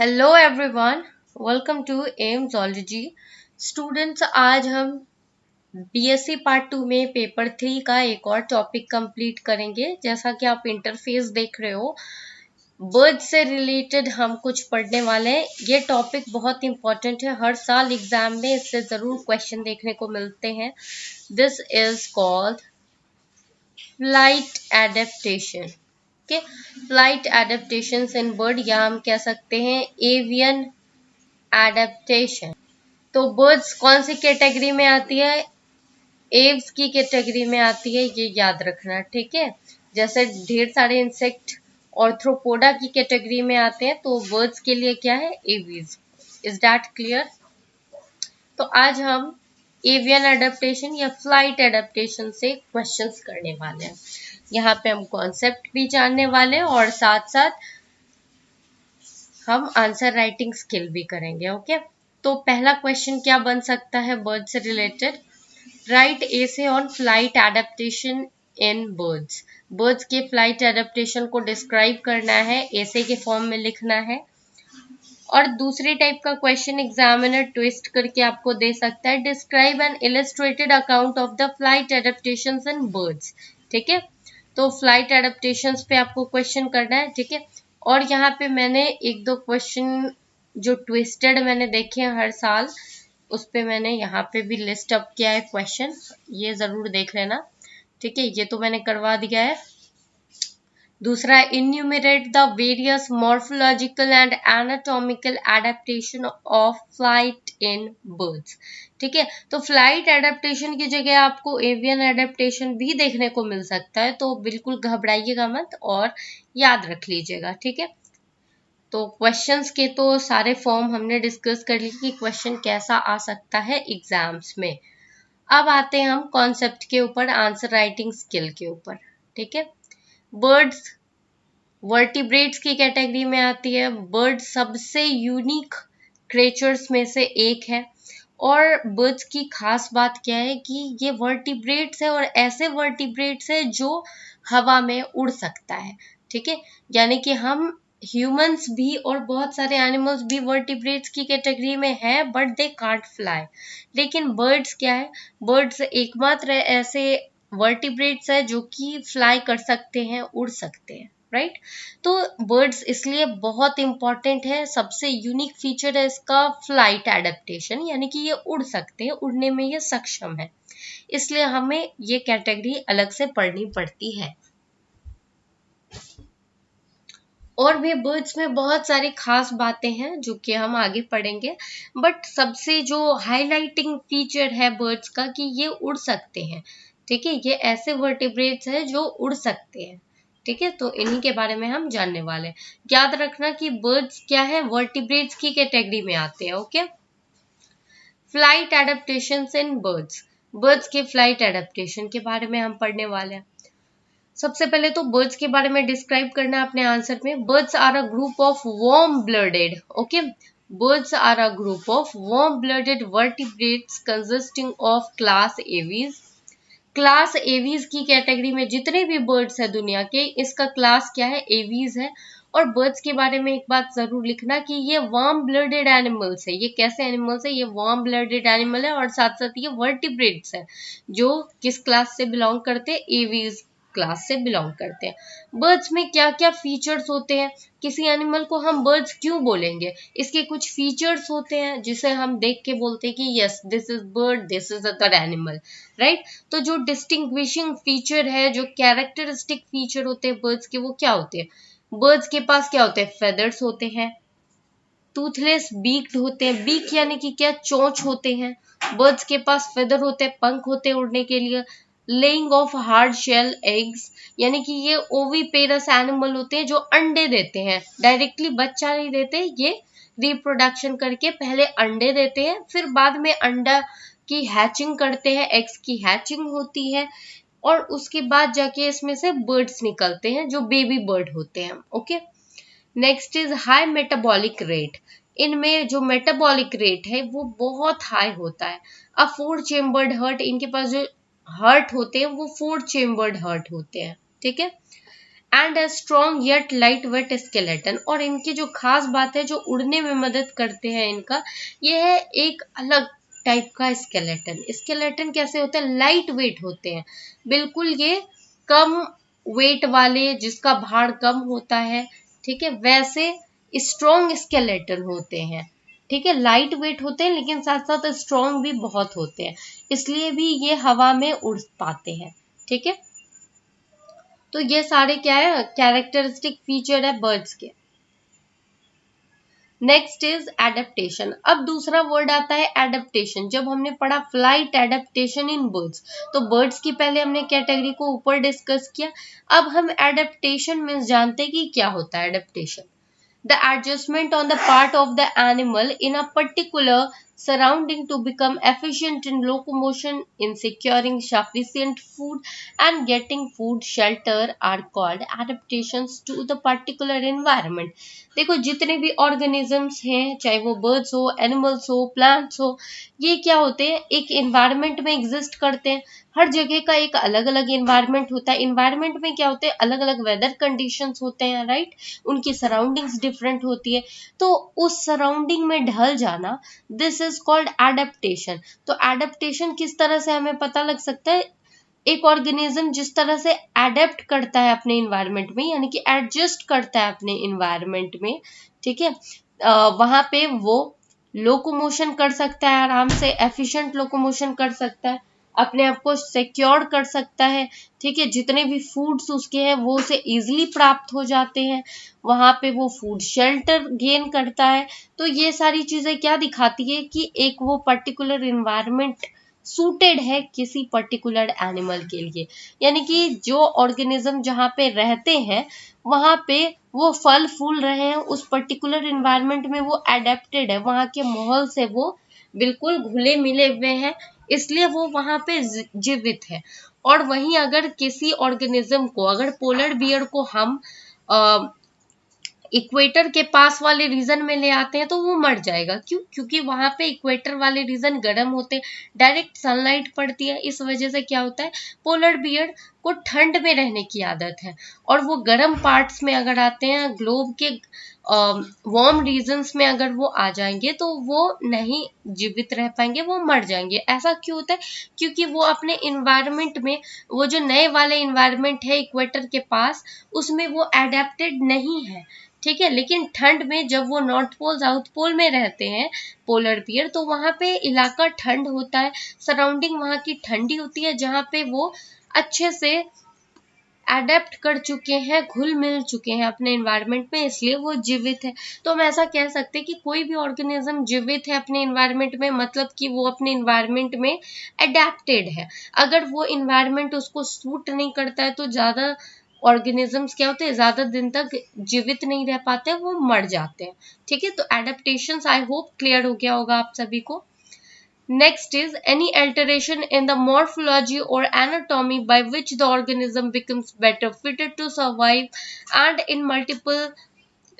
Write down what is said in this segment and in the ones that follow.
Hello everyone, welcome to M zoology. Students, आज हम BSc part 2 में पेपर 3 का एक और टॉपिक कंप्लीट करेंगे। जैसा कि आप इंटरफेस देख रहे हो, बर्ड से रिलेटेड हम कुछ पढ़ने वाले हैं। ये टॉपिक बहुत इंपॉर्टेंट है, हर साल एग्जाम में इससे ज़रूर क्वेश्चन देखने को मिलते हैं। This is called flight adaptation. Okay, flight adaptations in bird, या हम कह सकते हैं एवियन एडेप्टेशन। तो बर्ड्स कौन सी कैटेगरी में आती है? एव्स की कैटेगरी में आती है, ये याद रखना, ठीक है। जैसे ढेर सारे इंसेक्ट ऑर्थ्रोपोडा की कैटेगरी में आते हैं, तो बर्ड्स के लिए क्या है? एवीज। Is that clear? तो आज हम एवियन एडेप्टेशन या फ्लाइट एडेप्टेशन से क्वेश्चंस करने वाले हैं। यहाँ पे हम कॉन्सेप्ट भी जानने वाले हैं और साथ साथ हम आंसर राइटिंग स्किल भी करेंगे। ओके, तो पहला क्वेश्चन क्या बन सकता है बर्ड से related? Right essay on flight adaptation in birds. Birds के फ्लाइट एडेप्टेशन को डिस्क्राइब करना है, एसे के फॉर्म में लिखना है। और दूसरी टाइप का क्वेश्चन एग्जामिनर ट्विस्ट करके आपको दे सकता है, describe N illustrated account of the flight adaptations in birds. ठीक है, तो फ्लाइट एडेप्टेशंस पे आपको क्वेश्चन करना है, ठीक है। और यहाँ पे मैंने एक दो क्वेश्चन जो ट्विस्टेड मैंने देखे हैं हर साल, उस पे मैंने यहाँ पे भी लिस्ट अप किया है क्वेश्चन, ये जरूर देख लेना, ठीक है। ये तो मैंने करवा दिया है। दूसरा, enumerate the various morphological and anatomical adaptation of flight in birds. ठीक है, तो फ्लाइट एडेप्टेशन की जगह आपको एवियन एडेप्टेशन भी देखने को मिल सकता है, तो बिल्कुल घबराइएगा मत और याद रख लीजिएगा, ठीक है। तो क्वेश्चंस के तो सारे फॉर्म हमने डिस्कस कर ली कि क्वेश्चन कैसा आ सकता है एग्जाम्स में। अब आते हैं हम कॉन्सेप्ट के ऊपर, आंसर राइटिंग स्किल के ऊपर, ठीक है। बर्ड्स वर्टिब्रेट्स की कैटेगरी में आती है। बर्ड सबसे यूनिक क्रिएचर्स में से एक है। और बर्ड्स की खास बात क्या है कि ये वर्टिब्रेट्स है और ऐसे वर्टिब्रेट्स है जो हवा में उड़ सकता है, ठीक है। यानी कि हम ह्यूमंस भी और बहुत सारे एनिमल्स भी वर्टिब्रेट्स की कैटेगरी में है, बट दे कांट फ्लाई। लेकिन बर्ड्स क्या है? बर्ड्स एकमात्र ऐसे वर्टिब्रेट्स है जो कि फ्लाई कर सकते हैं, उड़ सकते हैं, राइट। तो बर्ड्स इसलिए बहुत इंपॉर्टेंट है, सबसे यूनिक फीचर है इसका फ्लाइट एडेप्टेशन, यानी कि ये उड़ सकते हैं, उड़ने में ये सक्षम है, इसलिए हमें ये कैटेगरी अलग से पढ़नी पड़ती है। और भी बर्ड्स में बहुत सारी खास बातें हैं जो कि हम आगे पढ़ेंगे, बट सबसे जो हाईलाइटिंग फीचर है बर्ड्स का कि ये उड़ सकते हैं, ठीक है। ये ऐसे वर्टिब्रेट्स हैं जो उड़ सकते हैं, ठीक है। तो इन्हीं के बारे में हम जानने वाले हैं। याद रखना कि बर्ड्स क्या है? वर्टिब्रेट्स की कैटेगरी में आते हैं, okay. Flight adaptation in birds, birds के फ्लाइट एडेप्टेशन के बारे में हम पढ़ने वाले हैं। सबसे पहले तो बर्ड्स के बारे में डिस्क्राइब करना है अपने आंसर में। Birds are a group of warm blooded, okay, birds are a group of warm blooded vertebrates consisting of class Aves. Class Aves की कैटेगरी में जितने भी बर्ड्स है दुनिया के, इसका क्लास क्या है? एवीज है। और बर्ड्स के बारे में एक बात जरूर लिखना कि ये वार्म ब्लडेड एनिमल्स है। ये कैसे एनिमल्स है? ये वार्म ब्लडेड एनिमल है और साथ साथ ये वर्टिब्रेट्स है जो किस क्लास से बिलोंग करते हैं? एवीज क्लास से बिलोंग करते हैं। बर्ड्स में क्या क्या फीचर्स होते हैं? किसी एनिमल को हम बर्ड्स क्यों बोलेंगे? इसके कुछ फीचर्स होते हैं जिसे हम देख के बोलते हैं कि yes this is bird, this is other animal, right. तो जो डिस्टिंग्विशिंग फीचर है, जो कैरेक्टरिस्टिक फीचर होते हैं बर्ड्स के, वो क्या होते हैं? बर्ड्स के पास क्या होते हैं? फेदर्स होते हैं, टूथलेस बीक्ड होते हैं। बीक यानी कि क्या? चोंच होते हैं। बर्ड्स के पास फेदर होते हैं, पंख होते हैं उड़ने के लिए। Laying of hard shell eggs, यानी कि ये ओविपेरस एनिमल होते हैं जो अंडे देते हैं, डायरेक्टली बच्चा नहीं देते, ये रिप्रोडक्शन करके पहले अंडे देते हैं, फिर बाद में अंडा की हैचिंग करते हैं, एग्स की हैचिंग होती है और उसके बाद जाके इसमें से बर्ड्स निकलते हैं जो बेबी बर्ड होते हैं, okay. Next is high metabolic rate. इनमें जो मेटाबॉलिक रेट है वो बहुत हाई होता है। अब 4 चेम्बर्ड हर्ट, इनके पास जो हर्ट होते हैं वो 4 चेम्बर्ड हर्ट होते हैं, ठीक है। And a strong yet light weight skeleton. और इनकी जो खास बात है, जो उड़ने में मदद करते हैं इनका, ये है एक अलग टाइप का स्केलेटन। स्केलेटन कैसे होते हैं? लाइट वेट होते हैं, बिल्कुल ये कम वेट वाले, जिसका भार कम होता है, ठीक है, वैसे स्ट्रॉन्ग स्केलेटन होते हैं। ठीक है, लाइट वेट होते हैं लेकिन साथ साथ स्ट्रॉन्ग भी बहुत होते हैं, इसलिए भी ये हवा में उड़ पाते हैं। ठीक है, तो ये सारे क्या है? कैरेक्टरिस्टिक फीचर है बर्ड्स के। Next is adaptation. अब दूसरा वर्ड आता है एडेप्टेशन। जब हमने पढ़ा फ्लाइट एडेप्टेशन इन बर्ड्स, तो बर्ड्स की पहले हमने कैटेगरी को ऊपर डिस्कस किया। अब हम एडेप्टेशन मीन्स जानते हैं कि क्या होता है adaptation. The adjustment on the part of the animal in a particular surrounding to become efficient in locomotion, in securing sufficient food and getting food shelter are called adaptations to the particular environment। देखो, जितने भी organisms हैं, चाहे वो birds हो, animals हो, plants हो, ये क्या होते हैं? एक एनवायरनमेंट में एग्जिस्ट करते हैं। हर जगह का एक अलग अलग एनवायरनमेंट होता है। एनवायरनमेंट में क्या होते हैं? अलग अलग वेदर कंडीशंस होते हैं, राइट? उनकी सराउंडिंग्स डिफरेंट होती है, तो उस सराउंडिंग में ढल जाना, दिस इज कॉल्ड एडेप्टेशन। तो एडेप्टेशन किस तरह से हमें पता लग सकता है? एक ऑर्गेनिज्म जिस तरह से एडेप्ट करता है अपने इन्वायरमेंट में, यानी कि एडजस्ट करता है अपने इन्वायरमेंट में, ठीक है, वहां पे वो लोकोमोशन कर सकता है, आराम से एफिशिएंट लोकोमोशन कर सकता है, अपने आप को सिक्योर कर सकता है। ठीक है, जितने भी फूड्स उसके हैं वो उसे इजीली प्राप्त हो जाते हैं, वहां पे वो फूड शेल्टर गेन करता है। तो ये सारी चीजें क्या दिखाती है कि एक वो पर्टिकुलर इन्वायरमेंट सूटेड है किसी पर्टिकुलर एनिमल के लिए, यानी कि जो ऑर्गेनिज्म जहाँ पे रहते हैं वहां पे वो फल फूल रहे हैं, उस पर्टिकुलर इन्वायरमेंट में वो एडेप्टेड है, वहां के माहौल से वो बिल्कुल घुले मिले हुए हैं, इसलिए वो वहां पे जीवित है। और वहीं अगर किसी ऑर्गेनिज्म को, अगर पोलर बियर को हम इक्वेटर के पास वाले रीजन में ले आते हैं तो वो मर जाएगा। क्यों? क्योंकि वहां पे इक्वेटर वाले रीजन गर्म होते हैं, डायरेक्ट सनलाइट पड़ती है, इस वजह से क्या होता है? पोलर बियर को ठंड में रहने की आदत है, और वो गर्म पार्ट्स में अगर आते हैं, ग्लोब के वार्म रीजन्स में अगर वो आ जाएंगे तो वो नहीं जीवित रह पाएंगे, वो मर जाएंगे। ऐसा क्यों होता है? क्योंकि वो अपने इन्वायरमेंट में, वो जो नए वाले इन्वायरमेंट है इक्वेटर के पास, उसमें वो एडेप्टेड नहीं है। ठीक है, लेकिन ठंड में जब वो नॉर्थ पोल साउथ पोल में रहते हैं पोलर बियर, तो वहां पे इलाका ठंड होता है, सराउंडिंग वहां की ठंडी होती है, जहां पे वो अच्छे से एडेप्ट कर चुके हैं, घुल मिल चुके हैं अपने एनवायरनमेंट में, इसलिए वो जीवित है। तो हम ऐसा कह सकते हैं कि कोई भी ऑर्गेनिज्म जीवित है अपने एनवायरनमेंट में, मतलब कि वो अपने एनवायरनमेंट में एडेप्टेड है। अगर वो एनवायरनमेंट उसको सूट नहीं करता है तो ज्यादा ऑर्गेनिजम्स क्या होते हैं? ज्यादा दिन तक जीवित नहीं रह पाते, वो मर जाते हैं। ठीक है, तो एडेप्टेशंस आई होप क्लियर हो गया होगा आप सभी को। Next is any alteration in the morphology or anatomy by which the organism becomes better fitted to survive and in multiple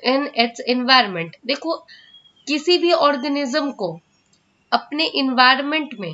in its environment। देखो, किसी भी ऑर्गेनिज्म को अपने इन्वायरमेंट में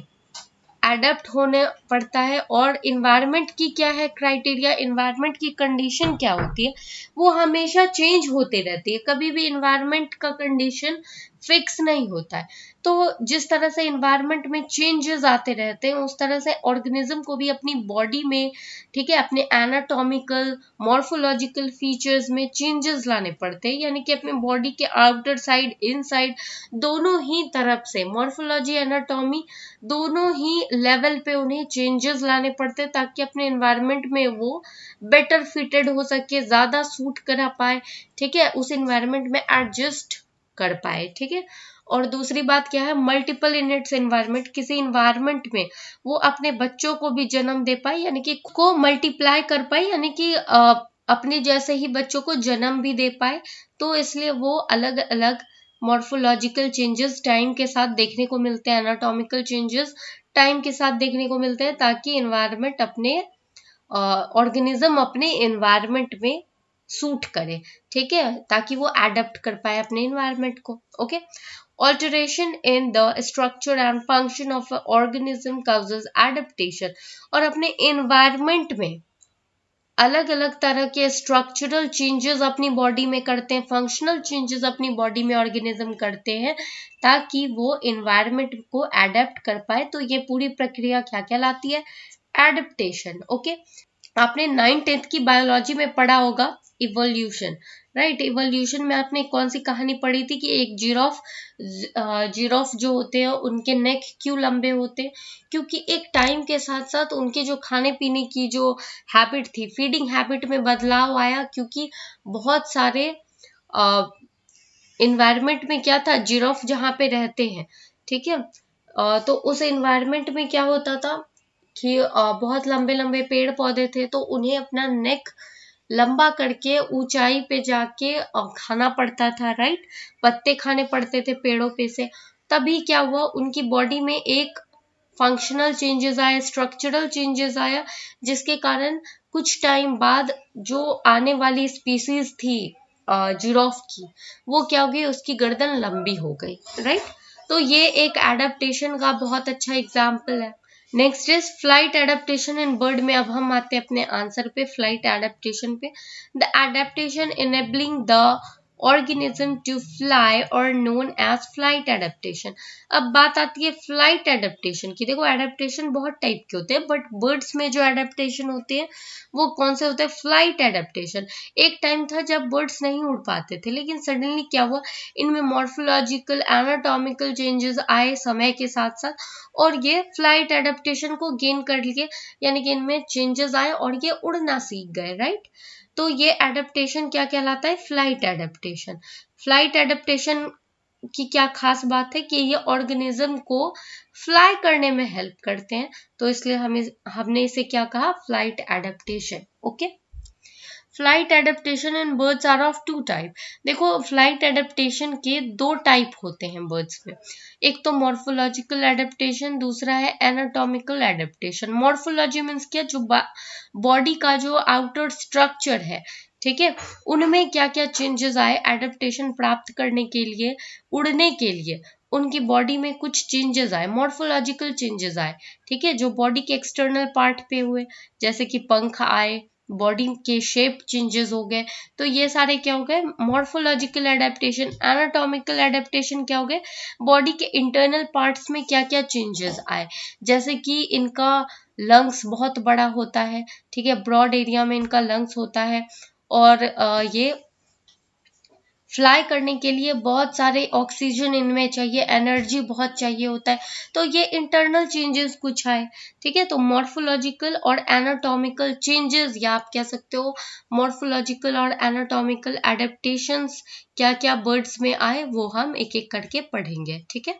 एडेप्ट होने पड़ता है, और इन्वायरमेंट की क्या है क्राइटेरिया, इन्वायरमेंट की कंडीशन क्या होती है? वो हमेशा चेंज होते रहती है, कभी भी इन्वायरमेंट का कंडीशन फिक्स नहीं होता है। तो जिस तरह से इन्वायरमेंट में चेंजेस आते रहते हैं, उस तरह से ऑर्गेनिज्म को भी अपनी बॉडी में, ठीक है, अपने एनाटॉमिकल मॉर्फोलॉजिकल फीचर्स में चेंजेस लाने पड़ते हैं, यानी कि अपने बॉडी के आउटर साइड, इनसाइड, दोनों ही तरफ से मॉर्फोलॉजी, एनाटॉमी, दोनों ही लेवल पे उन्हें चेंजेस लाने पड़ते हैं, ताकि अपने एनवायरनमेंट में वो बेटर फिटेड हो सके, ज्यादा सूट करा पाए, ठीक है, उस एनवायरनमेंट में एडजस्ट कर पाए। ठीक है, और दूसरी बात क्या है? मल्टीपल इन इट्स एनवायरनमेंट, किसी एनवायरनमेंट में वो अपने बच्चों को भी जन्म दे पाए, यानी कि को मल्टीप्लाई कर पाए, यानी कि अपने जैसे ही बच्चों को जन्म भी दे पाए। तो इसलिए वो अलग अलग मॉर्फोलॉजिकल चेंजेस टाइम के साथ देखने को मिलते हैं, एनाटॉमिकल चेंजेस टाइम के साथ देखने को मिलते हैं, ताकि एनवायरनमेंट अपने ऑर्गेनिज्म अपने एनवायरनमेंट में सूट करे, ठीक है, ताकि वो एडेप्ट कर पाए अपने एनवायरनमेंट को। Okay, alteration in the structure and function of an organism causes adaptation। और अपने एनवायरनमेंट में अलग अलग तरह के स्ट्रक्चरल चेंजेस अपनी बॉडी में करते हैं, फंक्शनल चेंजेस अपनी बॉडी में ऑर्गेनिज्म करते हैं ताकि वो एनवायरनमेंट को एडेप्ट कर पाए। तो ये पूरी प्रक्रिया क्या कहलाती है? एडेप्टेशन। ओके, आपने 9th-10th की बायोलॉजी में पढ़ा होगा इवोल्यूशन, राइट। इवोल्यूशन में आपने कौन सी कहानी पढ़ी थी कि एक जिराफ जो होते हैं उनके नेक क्यों लंबे होते हैं? क्योंकि एक टाइम के साथ साथ उनके जो खाने पीने की जो हैबिट थी, फीडिंग हैबिट में बदलाव आया, क्योंकि बहुत सारे इन्वायरमेंट में क्या था, जिराफ जहाँ पे रहते हैं, ठीक है, तो उस इन्वायरमेंट में क्या होता था कि बहुत लंबे लंबे पेड़ पौधे थे, तो उन्हें अपना नेक लंबा करके ऊंचाई पे जाके खाना पड़ता था, राइट। पत्ते खाने पड़ते थे पेड़ों पे से। तभी क्या हुआ, उनकी बॉडी में एक फंक्शनल चेंजेस आए, स्ट्रक्चरल चेंजेस आया, जिसके कारण कुछ टाइम बाद जो आने वाली स्पीसीज थी जिराफ की, वो क्या हो गई, उसकी गर्दन लंबी हो गई, राइट। तो ये एक एडेप्टेशन का बहुत अच्छा एग्जाम्पल है। Next is flight adaptation in bird में। अब हम आते हैं अपने आंसर पे, फ्लाइट एडेप्टेशन पे। The adaptation enabling the organism to fly और नोन एज फ्लाइट एडेप्टेशन। अब बात आती है फ्लाइट एडेप्टेशन की। देखो एडेप्टेशन बहुत टाइप के होते हैं, बट बर्ड्स में जो एडेप्टेशन होते हैं वो कौन से होते हैं? Flight adaptation. एक टाइम था जब बर्ड्स नहीं उड़ पाते थे, लेकिन सडनली क्या हुआ, इनमें मॉर्फोलॉजिकल एनाटॉमिकल चेंजेस आए समय के साथ साथ, और ये फ्लाइट एडेप्टेशन को गेन कर लिए, यानी कि इनमें चेंजेस आए और ये उड़ना सीख गए, राइट। तो ये एडेप्टेशन क्या कहलाता है? Flight adaptation. फ्लाइट एडेप्टेशन की क्या खास बात है कि ये ऑर्गेनिज्म को फ्लाई करने में हेल्प करते हैं, तो इसलिए हमने इसे क्या कहा? Flight adaptation. Okay, flight adaptation in birds are of 2 type. देखो फ्लाइट एडेप्टेशन के 2 टाइप होते हैं बर्ड्स में। एक तो मॉर्फोलॉजिकल एडेप्टेशन, दूसरा है एनाटॉमिकल एडेप्टेशन। मॉर्फोलॉजी मीन्स क्या? जो बॉडी का जो आउटर स्ट्रक्चर है, ठीक है, उनमें क्या क्या चेंजेस आए एडेप्टेशन प्राप्त करने के लिए, उड़ने के लिए उनकी बॉडी में कुछ चेंजेस आए, मॉर्फोलॉजिकल चेंजेस आए, ठीक है, जो बॉडी के एक्सटर्नल पार्ट पे हुए, जैसे कि पंख आए, बॉडी के शेप चेंजेस हो गए। तो ये सारे क्या हो गए? Morphological adaptation. एनाटॉमिकल एडेप्टेशन क्या हो गए? बॉडी के इंटरनल पार्ट्स में क्या क्या चेंजेस आए, जैसे कि इनका लंग्स बहुत बड़ा होता है, ठीक है, ब्रॉड एरिया में इनका लंग्स होता है, और ये फ्लाई करने के लिए बहुत सारे ऑक्सीजन इनमें चाहिए, एनर्जी बहुत चाहिए होता है। तो ये इंटरनल चेंजेस कुछ आए, ठीक है। तो मॉर्फोलॉजिकल और एनाटॉमिकल चेंजेस, या आप कह सकते हो मॉर्फोलॉजिकल और एनाटॉमिकल एडेप्टेशंस क्या क्या बर्ड्स में आए, वो हम एक एक करके पढ़ेंगे, ठीक है।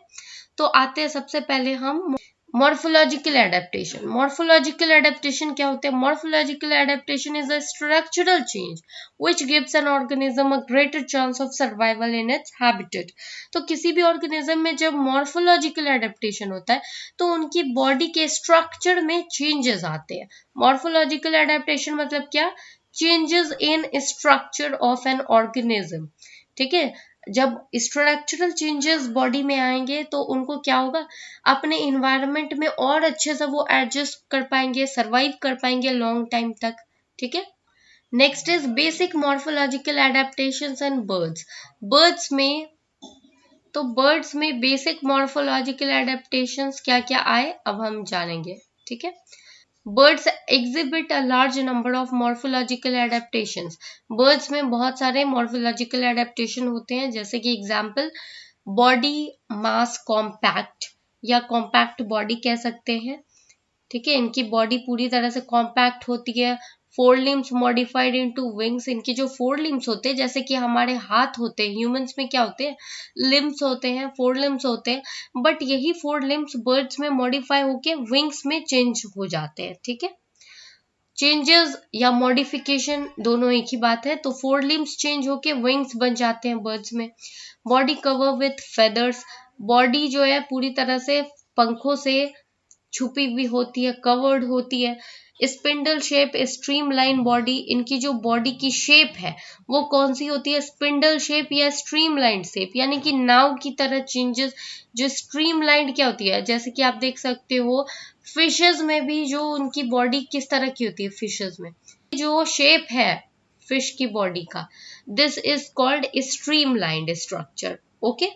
तो आते हैं सबसे पहले हम मॉर्फोलॉजिकल एडेप्टेशन। मॉर्फोलॉजिकल एडेप्टेशन क्या होते हैं? Morphological adaptation is a structural change which gives an organism a greater chance of survival in its habitat। तो किसी भी ऑर्गेनिज्म में जब मॉर्फोलॉजिकल एडेप्टेशन होता है तो उनकी बॉडी के स्ट्रक्चर में चेंजेस आते हैं। मॉर्फोलॉजिकल एडेप्टेशन मतलब क्या? Changes in structure of an organism, ठीक है। जब स्ट्रक्चरल चेंजेस बॉडी में आएंगे तो उनको क्या होगा, अपने इन्वायरमेंट में और अच्छे से वो एडजस्ट कर पाएंगे, सरवाइव कर पाएंगे लॉन्ग टाइम तक, ठीक है। Next is basic morphological adaptations in birds. Birds में बेसिक मॉर्फोलॉजिकल एडेप्टेशंस क्या क्या आए अब हम जानेंगे, ठीक है। Birds exhibit a large number of morphological adaptations. Birds में बहुत सारे मॉर्फोलॉजिकल एडेप्टेशन होते हैं, जैसे कि एग्जाम्पल बॉडी मास कॉम्पैक्ट, या कॉम्पैक्ट बॉडी कह सकते हैं, ठीक है। इनकी बॉडी पूरी तरह से कॉम्पैक्ट होती है। 4 लिम्स मॉडिफाइड इनटू विंग्स। इनके जो 4 लिम्स होते हैं, जैसे कि हमारे हाथ होते हैं, ह्यूमंस में क्या होते हैं? लिम्स होते हैं, 4 लिम्स होते हैं, बट यही 4 लिम्स बर्ड्स में मॉडिफाई होके विंग्स में चेंज हो जाते हैं, ठीक है। चेंजेस या मॉडिफिकेशन दोनों एक ही बात है। तो 4 लिम्स चेंज होके विंग्स बन जाते हैं बर्ड्स में। Body cover with feathers. Body जो है पूरी तरह से पंखों से छुपी हुई होती है, कवर्ड होती है। Spindle shape, streamline body. इनकी जो बॉडी की शेप है वो कौन सी होती है? स्पिंडल शेप या स्ट्रीमलाइन शेप, यानी कि नाव की तरह चेंजेस। जो स्ट्रीमलाइन क्या होती है, जैसे कि आप देख सकते हो फिशेस में भी जो उनकी बॉडी किस तरह की होती है, फिशेस में जो शेप है फिश की बॉडी का, this is called streamlined structure. Okay,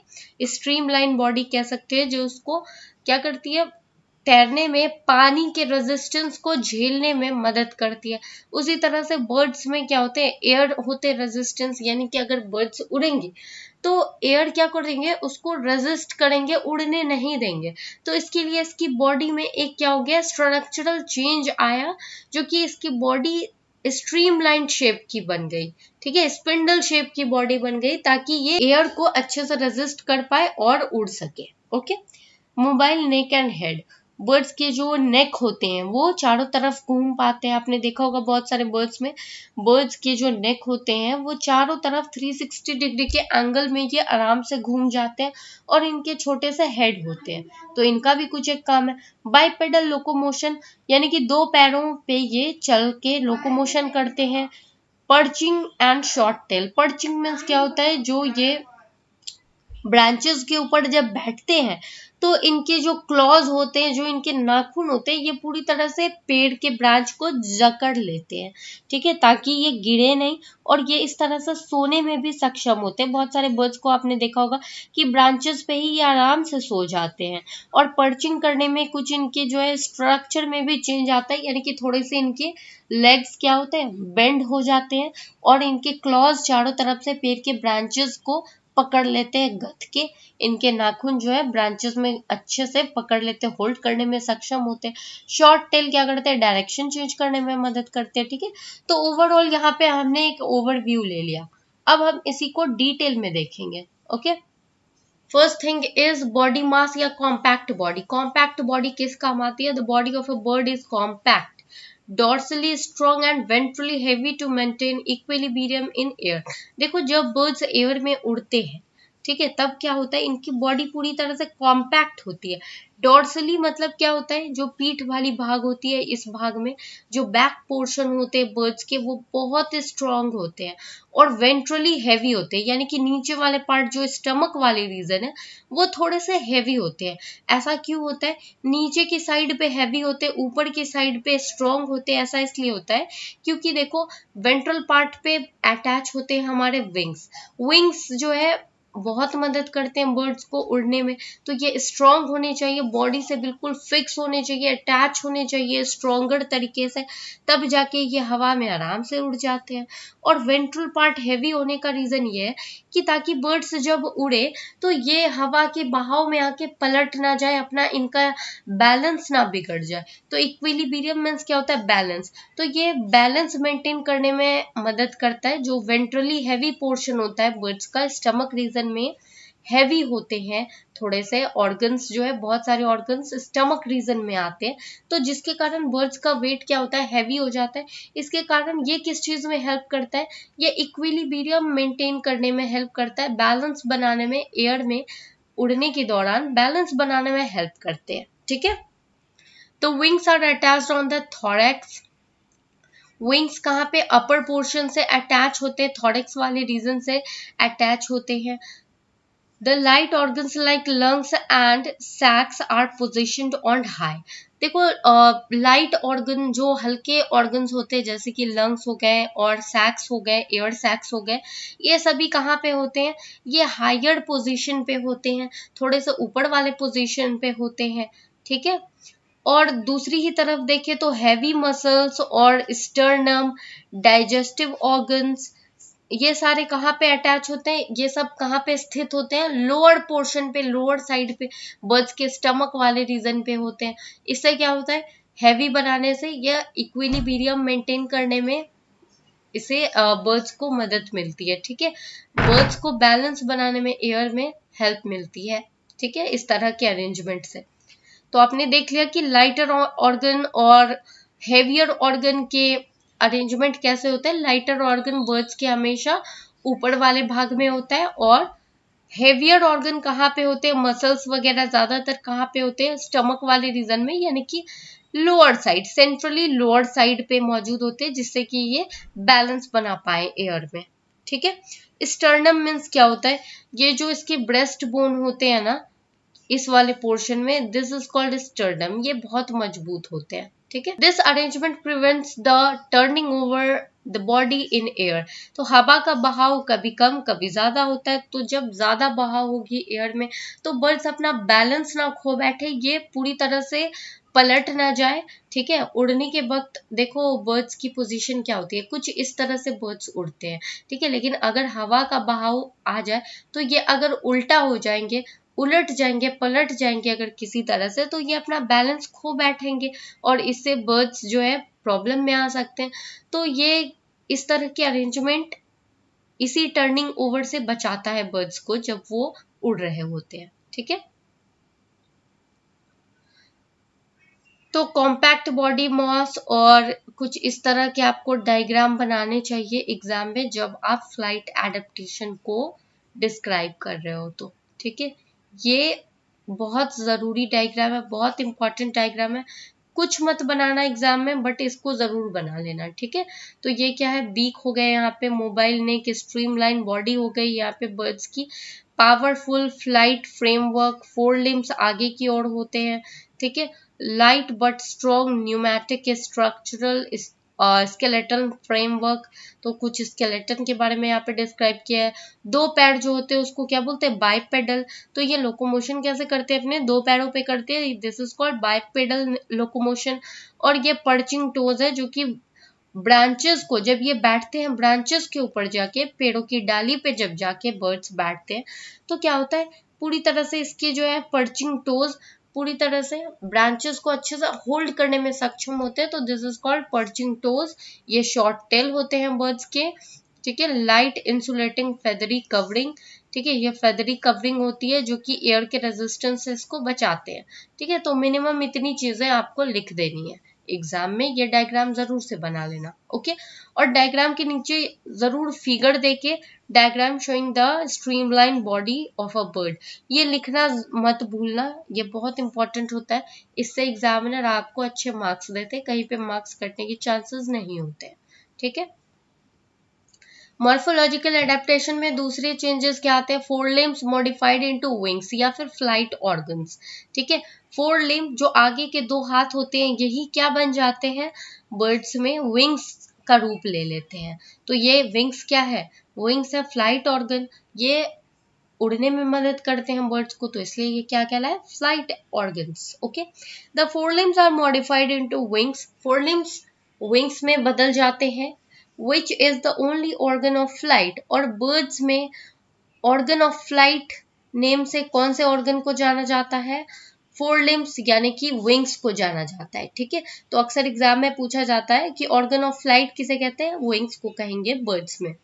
streamline body कह सकते हैं, जो उसको क्या करती है, तैरने में पानी के रेजिस्टेंस को झेलने में मदद करती है। उसी तरह से बर्ड्स में क्या होते हैं, एयर होते रेजिस्टेंस, यानी कि अगर बर्ड्स उड़ेंगे तो एयर क्या करेंगे, उसको रेजिस्ट करेंगे, उड़ने नहीं देंगे। तो इसके लिए इसकी बॉडी में एक क्या हो गया, स्ट्रक्चरल चेंज आया, जो कि इसकी बॉडी स्ट्रीमलाइन शेप की बन गई। ठीक है, स्पिंडल शेप की बॉडी बन गई, ताकि ये एयर को अच्छे से रेजिस्ट कर पाए और उड़ सके। Okay, mobile neck and head, birds के जो नेक होते हैं वो चारों तरफ घूम पाते हैं। आपने देखा होगा बहुत सारे बर्ड्स में, बर्ड्स के जो नेक होते हैं वो चारों तरफ 360 डिग्री के एंगल में ये आराम से घूम जाते हैं, और इनके छोटे से हेड होते हैं, तो इनका भी कुछ एक काम है। बाइपेडल लोकोमोशन, यानी कि दो पैरों पे ये चल के लोकोमोशन करते हैं। Perching and short tail, perching means क्या होता है, जो ये ब्रांचेस के ऊपर जब बैठते हैं तो इनके जो क्लॉज होते हैं, जो इनके नाखून होते हैं, ये पूरी तरह से पेड़ के ब्रांच को जकड़ लेते हैं। ठीक है, ताकि ये गिरे नहीं, और ये इस तरह से सोने में भी सक्षम होते हैं। बहुत सारे बर्ड्स को आपने देखा होगा कि ब्रांचेस पे ही ये आराम से सो जाते हैं। और पर्चिंग करने में कुछ इनके जो है स्ट्रक्चर में भी चेंज आता है, यानी कि थोड़े से इनके लेग्स क्या होते हैं, बेंड हो जाते हैं, और इनके क्लॉज चारों तरफ से पेड़ के ब्रांचेस को पकड़ लेते हैं गथ के। इनके नाखून जो है ब्रांचेस में अच्छे से पकड़ लेते हैं, होल्ड करने में सक्षम होते हैं। शॉर्ट टेल क्या करते हैं, डायरेक्शन चेंज करने में मदद करते हैं। ठीक है, तो ओवरऑल यहाँ पे हमने एक ओवरव्यू ले लिया। अब हम इसी को डिटेल में देखेंगे। Okay, first thing is body mass या कॉम्पैक्ट बॉडी। कॉम्पैक्ट बॉडी किस काम आती है, the body of a bird is compact, dorsally strong and ventrally heavy to maintain equilibrium in air। देखो, जब बर्ड्स एयर में उड़ते हैं, ठीक है, तब क्या होता है, इनकी बॉडी पूरी तरह से कॉम्पैक्ट होती है। डॉर्सली मतलब क्या होता है, जो पीठ वाली भाग होती है, इस भाग में जो बैक पोर्शन होते हैं बर्ड्स के, वो बहुत स्ट्रांग होते हैं। और वेंट्रली हैवी होते हैं, यानी कि नीचे वाले पार्ट जो स्टमक वाले रीजन है वो थोड़े से हैवी होते हैं। ऐसा क्यों होता है, नीचे की साइड पे हैवी होते हैं, ऊपर की साइड पे स्ट्रांग होते हैं। ऐसा इसलिए होता है क्योंकि देखो, वेंट्रल पार्ट पे अटैच होते हैं हमारे विंग्स। विंग्स जो है बहुत मदद करते हैं बर्ड्स को उड़ने में, तो ये स्ट्रांग होने चाहिए, बॉडी से बिल्कुल फिक्स होने चाहिए, अटैच होने चाहिए स्ट्रॉन्गर तरीके से, तब जाके ये हवा में आराम से उड़ जाते हैं। और वेंट्रल पार्ट हैवी होने का रीजन ये है कि ताकि बर्ड्स जब उड़े तो ये हवा के बहाव में आके पलट ना जाए, अपना इनका बैलेंस ना बिगड़ जाए। तो इक्विलिब्रियम मींस क्या होता है, बैलेंस। तो ये बैलेंस मेंटेन करने में मदद करता है। जो वेंट्रली हैवी पोर्शन होता है बर्ड्स का, स्टमक रीजन में हैवी होते हैं थोड़े से ऑर्गन्स, जो है बहुत सारे ऑर्गन्स स्टमक रीजन में आते हैं, तो जिसके कारण बर्ड्स का वेट क्या होता है, हैवी हो जाता है। इसके कारण ये किस चीज में हेल्प करता है, ये इक्विलिब्रियम मेंटेन करने में हेल्प करता है, बैलेंस बनाने में, एयर में उड़ने के दौरान बैलेंस बनाने में हेल्प करते हैं। ठीक है, तो wings are attached on the thorax. Wings कहाँ पे, अपर पोर्शन से अटैच होते हैं, थोरैक्स वाले रीजन से अटैच होते हैं। The light organs like lungs and sacs are positioned on high। देखो, लाइट ऑर्गन जो हल्के ऑर्गन्स होते हैं, जैसे कि लंग्स हो गए और सैक्स हो गए, एयर सैक्स हो गए, ये सभी कहाँ पे होते हैं, ये हायर पोजीशन पे होते हैं, थोड़े से ऊपर वाले पोजीशन पे होते हैं। ठीक है, और दूसरी ही तरफ देखें तो हैवी मसल्स और स्टर्नम, डाइजेस्टिव ऑर्गन्स, ये सारे कहाँ पे अटैच होते हैं, ये सब कहाँ पे स्थित होते हैं, लोअर पोर्शन पे, लोअर साइड पे, बर्ड्स के स्टमक वाले रीजन पे होते हैं। इससे क्या होता है, हैवी बनाने से यह इक्विलिब्रियम मेंटेन करने में इसे बर्ड्स को मदद मिलती है। ठीक है, बर्ड्स को बैलेंस बनाने में एयर में हेल्प मिलती है। ठीक है, इस तरह के अरेंजमेंट से। तो आपने देख लिया कि लाइटर ऑर्गन और हेवियर ऑर्गन के अरेंजमेंट कैसे होता है। लाइटर ऑर्गन बर्ड्स के हमेशा ऊपर वाले भाग में होता है, और हेवियर ऑर्गन कहाँ पे होते हैं, मसल्स वगैरह ज्यादातर कहाँ पे होते हैं, स्टमक वाले रीजन में, यानी कि lower side, centrally lower side पे मौजूद होते हैं, जिससे कि ये बैलेंस बना पाए एयर में। ठीक है, स्टर्नम मीन्स क्या होता है, ये जो इसके ब्रेस्ट बोन होते हैं ना, इस वाले पोर्शन में, दिस इज कॉल्ड स्टर्नम, ये बहुत मजबूत होते हैं। ठीक है। This arrangement prevents the turning over the body in air. तो हवा का बहाव कभी कम कभी ज्यादा होता है, तो जब ज्यादा बहाव होगी एयर में तो बर्ड्स अपना बैलेंस ना खो बैठे, ये पूरी तरह से पलट ना जाए। ठीक है, उड़ने के वक्त देखो बर्ड्स की पोजीशन क्या होती है, कुछ इस तरह से बर्ड्स उड़ते हैं। ठीक है, लेकिन अगर हवा का बहाव आ जाए तो ये अगर उल्टा हो जाएंगे, उलट जाएंगे, पलट जाएंगे अगर किसी तरह से, तो ये अपना बैलेंस खो बैठेंगे और इससे बर्ड्स जो है प्रॉब्लम में आ सकते हैं। तो ये इस तरह के अरेंजमेंट इसी टर्निंग ओवर से बचाता है बर्ड्स को जब वो उड़ रहे होते हैं। ठीक है, तो कॉम्पैक्ट बॉडी मॉस और कुछ इस तरह के आपको डायग्राम बनाने चाहिए एग्जाम में जब आप फ्लाइट एडेप्टेशन को डिस्क्राइब कर रहे हो तो। ठीक है, ये बहुत जरूरी डायग्राम है, बहुत इंपॉर्टेंट डायग्राम है। कुछ मत बनाना एग्जाम में, बट इसको जरूर बना लेना। ठीक है, तो ये क्या है, बीक हो गए यहाँ पे, मोबाइल नेक, स्ट्रीमलाइन बॉडी हो गई यहाँ पे बर्ड्स की, पावरफुल फ्लाइट फ्रेमवर्क, 4 लिम्स आगे की ओर होते हैं। ठीक है, light but strong pneumatic structural skeleton framework, तो कुछ स्केलेटन के बारे में यहाँ पे डिस्क्राइब किया है। 2 पैर जो होते हैं उसको क्या बोलते हैं, बाइपेडल। तो ये लोकोमोशन कैसे करते हैं, अपने 2 पैरों पे करते हैं, this is called bipedal locomotion. और ये पर्चिंग टोज है जो कि ब्रांचेस को, जब ये बैठते हैं ब्रांचेस के ऊपर जाके, पेड़ों की डाली पे जब जाके बर्ड्स बैठते हैं तो क्या होता है, पूरी तरह से इसके जो है पर्चिंग टोज पूरी तरह से ब्रांचेस को अच्छे से होल्ड करने में सक्षम होते हैं, तो this is called perching toes. ये शॉर्ट टेल होते हैं बर्ड्स के। ठीक है, लाइट इंसुलेटिंग फेदरी कवरिंग। ठीक है, ये फेदरी कवरिंग होती है जो कि एयर के रेजिस्टेंस से इसको बचाते हैं। ठीक है, तो मिनिमम इतनी चीजें आपको लिख देनी है एग्जाम में, ये डायग्राम जरूर से बना लेना। ओके, और डायग्राम के नीचे जरूर फिगर देके diagram showing the streamline body of a bird, ये लिखना मत भूलना, ये बहुत इंपॉर्टेंट होता है। इससे एग्जामिनर आपको अच्छे मार्क्स देते हैं, कहीं पे मार्क्स कटने के चांसेस नहीं होते। ठीक है, मॉर्फोलॉजिकल एडेप्टेशन में दूसरे चेंजेस क्या आते हैं, 4 लिम्स मॉडिफाइड इनटू विंग्स या फिर फ्लाइट ऑर्गन्स। ठीक है, 4 लिम्ब जो आगे के 2 हाथ होते हैं यही क्या बन जाते हैं, बर्ड्स में विंग्स का रूप ले लेते हैं। तो ये विंग्स क्या है, विंग्स है फ्लाइट ऑर्गन, ये उड़ने में मदद करते हैं बर्ड्स को, तो इसलिए ये क्या कहलाए, flight organs. Okay, the 4 limbs are modified into wings, 4 limbs wings में बदल जाते हैं। which is the only organ of flight, और birds में organ of flight नेम से कौन से organ को जाना जाता है, 4 limbs यानी कि wings को जाना जाता है। ठीक है, तो अक्सर एग्जाम में पूछा जाता है कि organ of flight किसे कहते हैं, wings को कहेंगे birds में।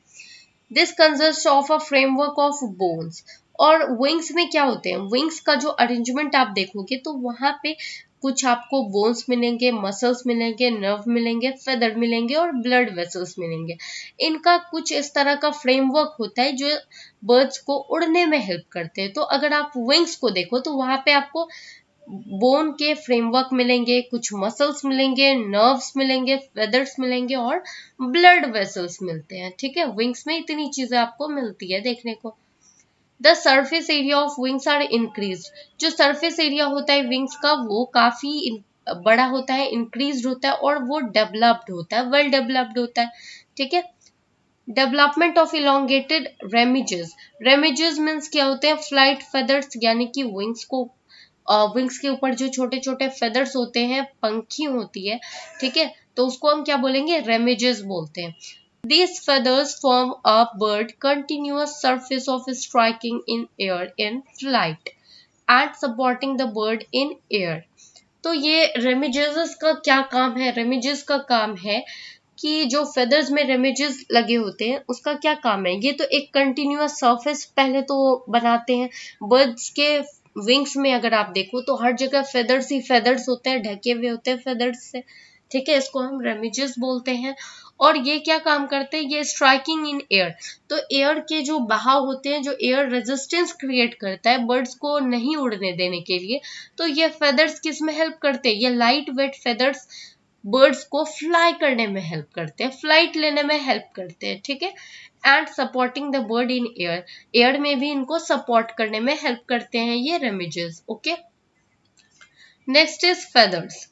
This consist of a framework of bones, और विंग्स में क्या होते हैं, विंग्स का जो अरेंजमेंट आप देखोगे तो वहां पे कुछ आपको बोन्स मिलेंगे, मसल्स मिलेंगे, नर्व मिलेंगे, फेदर मिलेंगे और ब्लड वेसल्स मिलेंगे। इनका कुछ इस तरह का फ्रेमवर्क होता है जो बर्ड्स को उड़ने में हेल्प करते हैं। तो अगर आप विंग्स को देखो तो वहां पे आपको बोन के फ्रेमवर्क मिलेंगे, कुछ मसल्स मिलेंगे, नर्व्स मिलेंगे, फेदर्स मिलेंगे और ब्लड वेसल्स मिलते हैं। ठीक है, विंग्स में इतनी चीजें आपको मिलती है देखने को। The surface area of wings are increase, जो सर्फेस एरिया होता है विंग्स का वो काफी बड़ा होता है, इंक्रीज होता है और वो डेवलप्ड होता है, वेल डेवलप्ड होता है। ठीक है, डेवलपमेंट ऑफ इलोंगेटेड रेमिजेस, रेमिजेस मीन्स क्या होते हैं, फ्लाइट फेदर्स यानी कि विंग्स को, विंग्स के ऊपर जो छोटे छोटे फेदर्स होते हैं, पंखी होती है। ठीक है, तो उसको हम क्या बोलेंगे, रेमिजेस बोलते हैं। These feathers form a bird continuous surface of striking in air in flight and supporting the bird in air. तो ये रेमिजेस का क्या काम है, रेमिजेस का काम है कि जो फेदर्स में रेमिजेस लगे होते हैं उसका क्या काम है, ये तो एक कंटिन्यूअस सरफेस पहले तो बनाते हैं। बर्ड्स के विंग्स में अगर आप देखो तो हर जगह फेदर्स ही फेदर्स होते हैं, ढके हुए होते हैं फेदर्स से। ठीक है, इसको हम रेमिजेस बोलते हैं। और ये क्या काम करते हैं, ये स्ट्राइकिंग इन एयर, तो एयर के जो बहाव होते हैं, जो एयर रेजिस्टेंस क्रिएट करता है बर्ड्स को नहीं उड़ने देने के लिए, तो ये फेदर्स किस में हेल्प करते हैं, ये लाइट वेट फेदर्स बर्ड्स को फ्लाई करने में हेल्प करते हैं, फ्लाइट लेने में हेल्प करते हैं। ठीक है, and supporting the bird in air, air में भी इनको सपोर्ट करने में हेल्प करते हैं ये remiges. Okay, next is feathers.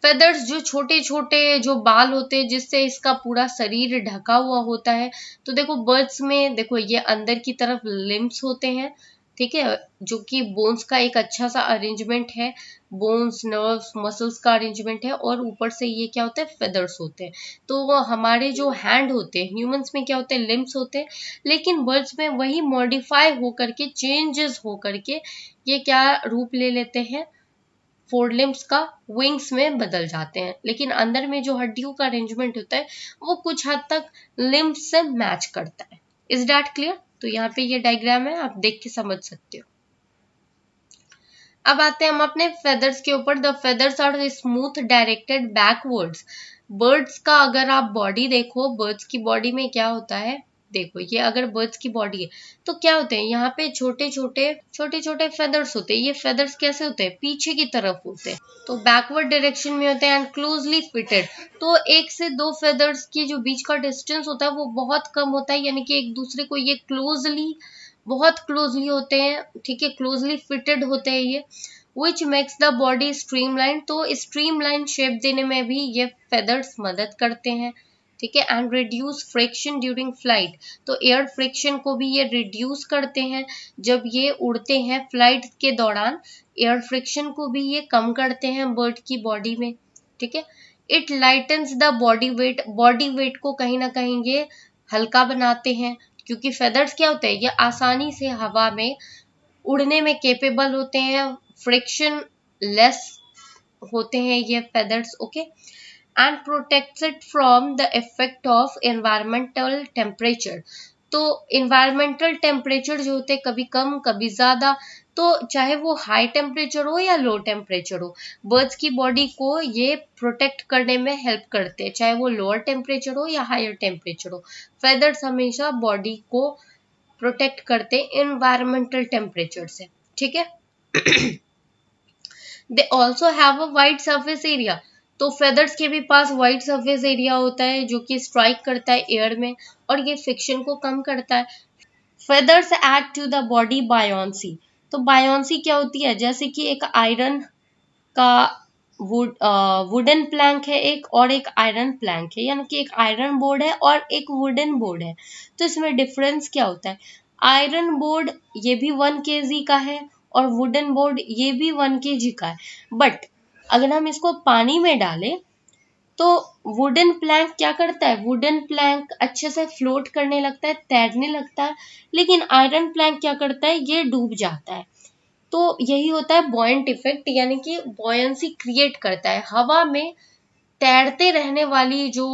Feathers जो छोटे छोटे जो बाल होते हैं जिससे इसका पूरा शरीर ढका हुआ होता है। तो देखो बर्ड्स में देखो ये अंदर की तरफ लिम्स होते हैं, ठीक है, जो कि बोन्स का एक अच्छा सा अरेंजमेंट है, बोन्स नर्व्स मसल्स का अरेंजमेंट है, और ऊपर से ये क्या होता है फेदर्स होते हैं। तो वो हमारे जो हैंड होते हैं ह्यूमंस में क्या होते हैं लिम्स होते हैं, लेकिन बर्ड्स में वही मॉडिफाई होकर के चेंजेस होकर के ये क्या रूप ले लेते हैं, फोर लिम्स का विंग्स में बदल जाते हैं। लेकिन अंदर में जो हड्डियों का अरेंजमेंट होता है वो कुछ हद तक लिम्स से मैच करता है। Is that clear? तो यहाँ पे ये डायग्राम है, आप देख के समझ सकते हो। अब आते हैं हम अपने फेदर्स के ऊपर। The feathers are smooth directed backwards. Birds का अगर आप बॉडी देखो, बर्ड्स की बॉडी में क्या होता है, देखो ये अगर बर्ड्स की बॉडी है तो क्या होते हैं, यहाँ पे छोटे छोटे फेदर्स होते हैं। ये फेदर्स कैसे होते हैं, पीछे की तरफ होते हैं, तो बैकवर्ड डायरेक्शन में होते हैं एंड क्लोजली फिटेड। तो एक से दो फेदर्स की जो बीच का डिस्टेंस होता है वो बहुत कम होता है, यानी कि एक दूसरे को ये बहुत क्लोजली होते हैं, ठीक है, क्लोजली फिटेड होते हैं ये, which makes the body streamline. तो स्ट्रीमलाइन शेप देने में भी ये फेदर्स मदद करते हैं, ठीक है, and reduce friction during flight. तो एयर फ्रिक्शन को भी ये रिड्यूस करते हैं जब ये उड़ते हैं, फ्लाइट के दौरान एयर फ्रिक्शन को भी ये कम करते हैं बर्ड की बॉडी में, ठीक है। It lightens the body wait को कहीं ना कहीं ये हल्का बनाते हैं, क्योंकि फेदर्स क्या होते हैं, ये आसानी से हवा में उड़ने में केपेबल होते हैं, फ्रिक्शन लेस होते हैं ये feathers, okay. And protects it from the effect of environmental temperature. तो एनवायरमेंटल टेम्परेचर जो होते हैं कभी कम कभी ज्यादा, तो चाहे वो हाई टेम्परेचर हो या लो टेम्परेचर हो, बर्ड्स की बॉडी को ये प्रोटेक्ट करने में हेल्प करते हैं, चाहे वो लोअर टेम्परेचर हो या हायर टेम्परेचर हो। फेदर्स हमेशा बॉडी को प्रोटेक्ट करते हैं एनवायरमेंटल टेम्परेचर से, ठीक है। They also have a wide surface area. तो फेदर्स के भी पास वाइड सर्फेस एरिया होता है जो कि स्ट्राइक करता है एयर में और ये फ्रिक्शन को कम करता है। Feathers add to the body buoyancy. तो बायोन्सी क्या होती है, जैसे कि एक आयरन का वुडन प्लैंक है एक, और एक आयरन प्लैंक है, यानी कि एक आयरन बोर्ड है और एक वुडन बोर्ड है। तो इसमें डिफरेंस क्या होता है, आयरन बोर्ड ये भी 1 kg का है और वुडन बोर्ड ये भी 1 kg का है, बट अगर हम इसको पानी में डालें तो वुडन प्लैंक क्या करता है, वुडन प्लैंक अच्छे से फ्लोट करने लगता है, तैरने लगता है, लेकिन आयरन प्लैंक क्या करता है, ये डूब जाता है। तो यही होता है बॉयंट इफेक्ट, यानी कि बॉयंसी क्रिएट करता है, हवा में तैरते रहने वाली जो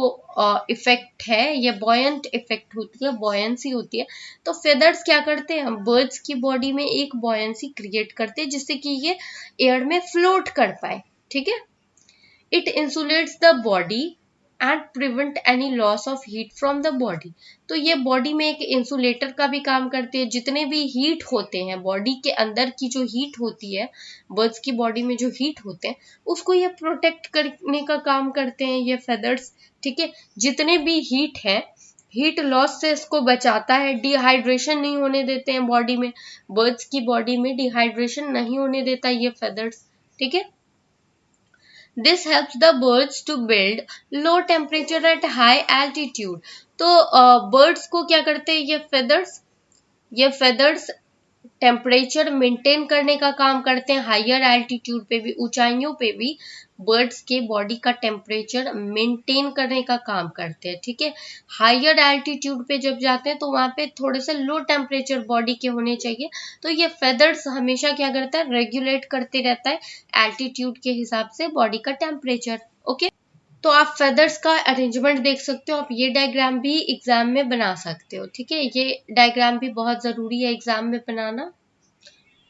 इफेक्ट है ये बॉयंट इफेक्ट होती है, बॉयंसी होती है। तो फेदर्स क्या करते हैं, बर्ड्स की बॉडी में एक बॉयंसी क्रिएट करते हैं जिससे कि ये एयर में फ्लोट कर पाए, ठीक है। It insulates the body and prevent any loss of heat from the body. तो ये बॉडी में एक इंसुलेटर का भी काम करते हैं, जितने भी हीट होते हैं बॉडी के अंदर की जो हीट होती है, बर्ड्स की बॉडी में जो हीट होते हैं उसको ये प्रोटेक्ट करने का काम करते हैं ये फेदर्स, ठीक है। जितने भी हीट है, हीट लॉस से इसको बचाता है, डिहाइड्रेशन नहीं होने देते हैं बॉडी में, बर्ड्स की बॉडी में डिहाइड्रेशन नहीं होने देता ये फेदर्स, ठीक है। This helps the birds to build low temperature at high altitude. तो birds को क्या करते हैं ये feathers टेम्परेचर मेंटेन करने का काम करते हैं, हायर एल्टीट्यूड पे भी, ऊंचाइयों पे भी बर्ड्स के बॉडी का टेम्परेचर मेंटेन करने का काम करते हैं, ठीक है। हायर एल्टीट्यूड पे जब जाते हैं तो वहां पे थोड़े से लो टेम्परेचर बॉडी के होने चाहिए, तो ये फेदर्स हमेशा क्या करता है, रेगुलेट करते रहता है एल्टीट्यूड के हिसाब से बॉडी का टेम्परेचर, ओके। तो आप फेदर्स का अरेंजमेंट देख सकते हो, आप ये डायग्राम भी एग्जाम में बना सकते हो, ठीक है। ये डायग्राम भी बहुत जरूरी है एग्जाम में बनाना,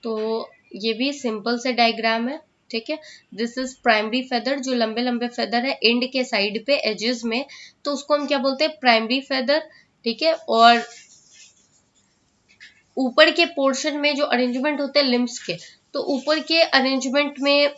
तो ये भी सिंपल से डायग्राम है, ठीक है। दिस इज प्राइमरी फेदर, जो लंबे लंबे फेदर है एंड के साइड पे एजेस में, तो उसको हम क्या बोलते हैं, प्राइमरी फेदर, ठीक है। और ऊपर के पोर्शन में जो अरेंजमेंट होते हैं लिम्स के, तो ऊपर के अरेंजमेंट में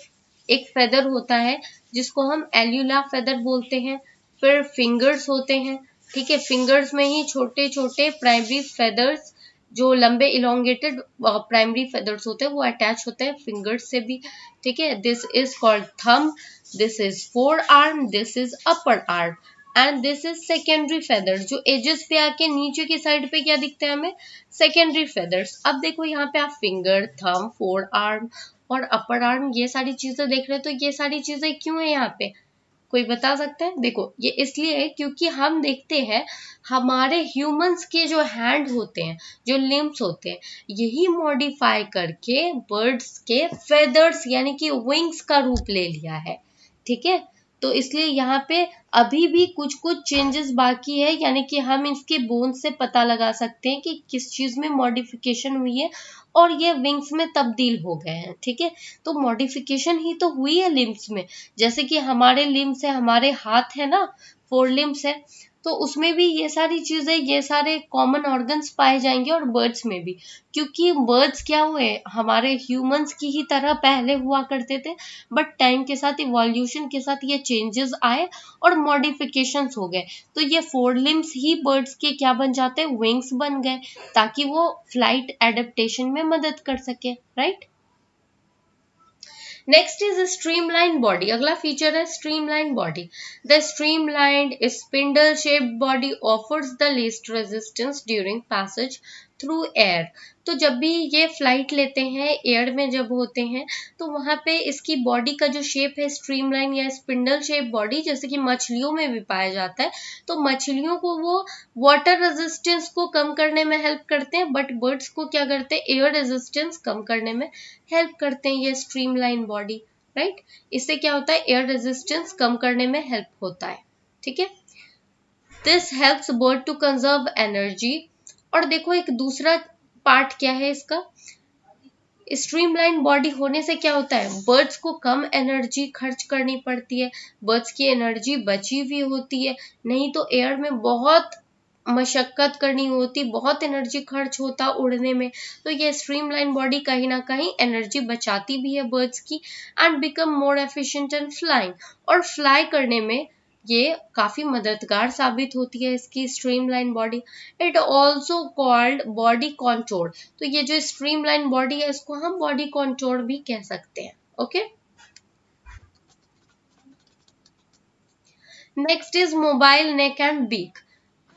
एक फेदर होता है जिसको हम एल्यूला फेदर बोलते हैं, फिर फिंगर्स होते हैं, ठीक है। फिंगर्स में ही छोटे छोटे प्राइमरी फेदर्स जो लंबे इलोंगेटेड प्राइमरी फेदर्स होते हैं वो अटैच होते हैं फिंगर्स से भी, ठीक है। This is called thumb, this is four arm, this is upper arm and this is secondary feather. जो एजेस पे आके नीचे की साइड पे क्या दिखता है हमें, सेकेंडरी फेदर्स। अब देखो यहाँ पे आप फिंगर, थंब, फोर आर्म और अपर आर्म ये सारी चीजें देख रहे हो, तो ये सारी चीजें क्यों है यहाँ पे, कोई बता सकता है? देखो ये इसलिए है क्योंकि हम देखते हैं हमारे ह्यूमंस के जो हैंड होते हैं, जो लिम्स होते हैं, यही मॉडिफाई करके बर्ड्स के फेदर्स यानी कि विंग्स का रूप ले लिया है, ठीक है। तो इसलिए यहाँ पे अभी भी कुछ कुछ चेंजेस बाकी है, यानी कि हम इसके बोन से पता लगा सकते हैं कि किस चीज में मॉडिफिकेशन हुई है और ये विंग्स में तब्दील हो गए हैं, ठीक है। तो मॉडिफिकेशन ही तो हुई है लिम्स में, जैसे कि हमारे लिम्स है, हमारे हाथ है ना, फोर लिम्स है, तो उसमें भी ये सारी चीजें, ये सारे कॉमन ऑर्गन्स पाए जाएंगे और बर्ड्स में भी, क्योंकि बर्ड्स क्या हुए, हमारे ह्यूमंस की ही तरह पहले हुआ करते थे, बट टाइम के साथ इवोल्यूशन के साथ ये चेंजेस आए और मॉडिफिकेशंस हो गए, तो ये फोर लिम्स ही बर्ड्स के क्या बन जाते हैं, विंग्स बन गए, ताकि वो फ्लाइट एडेप्टेशन में मदद कर सके, right. Next is streamline body. अगला फीचर है streamline body. The streamlined spindle shaped body offers the least resistance during passage through air. तो जब भी ये फ्लाइट लेते हैं, एयर में जब होते हैं, तो वहां पे इसकी बॉडी का जो शेप है स्ट्रीमलाइन या स्पिंडल शेप बॉडी, जैसे कि मछलियों में भी पाया जाता है, तो मछलियों को वो वाटर रेजिस्टेंस को कम करने में हेल्प करते हैं, बट बर्ड्स को क्या करते हैं, एयर रेजिस्टेंस कम करने में हेल्प करते हैं ये स्ट्रीमलाइन बॉडी, राइट। इससे क्या होता है, एयर रेजिस्टेंस कम करने में हेल्प होता है, ठीक है। This helps bird to conserve energy. और देखो एक दूसरा पार्ट क्या है इसका, स्ट्रीमलाइन बॉडी होने से क्या होता है, बर्ड्स को कम एनर्जी खर्च करनी पड़ती है, बर्ड्स की एनर्जी बची हुई होती है, नहीं तो एयर में बहुत मशक्कत करनी होती, बहुत एनर्जी खर्च होता उड़ने में, तो ये स्ट्रीमलाइन बॉडी कहीं ना कहीं एनर्जी बचाती भी है बर्ड्स की and become more efficient in flying. और फ्लाई करने में ये काफी मददगार साबित होती है इसकी streamline body. It also called body contour. तो ये जो स्ट्रीमलाइन बॉडी है इसको हम बॉडी कॉन्टोर भी कह सकते हैं, okay. Next is mobile neck and beak.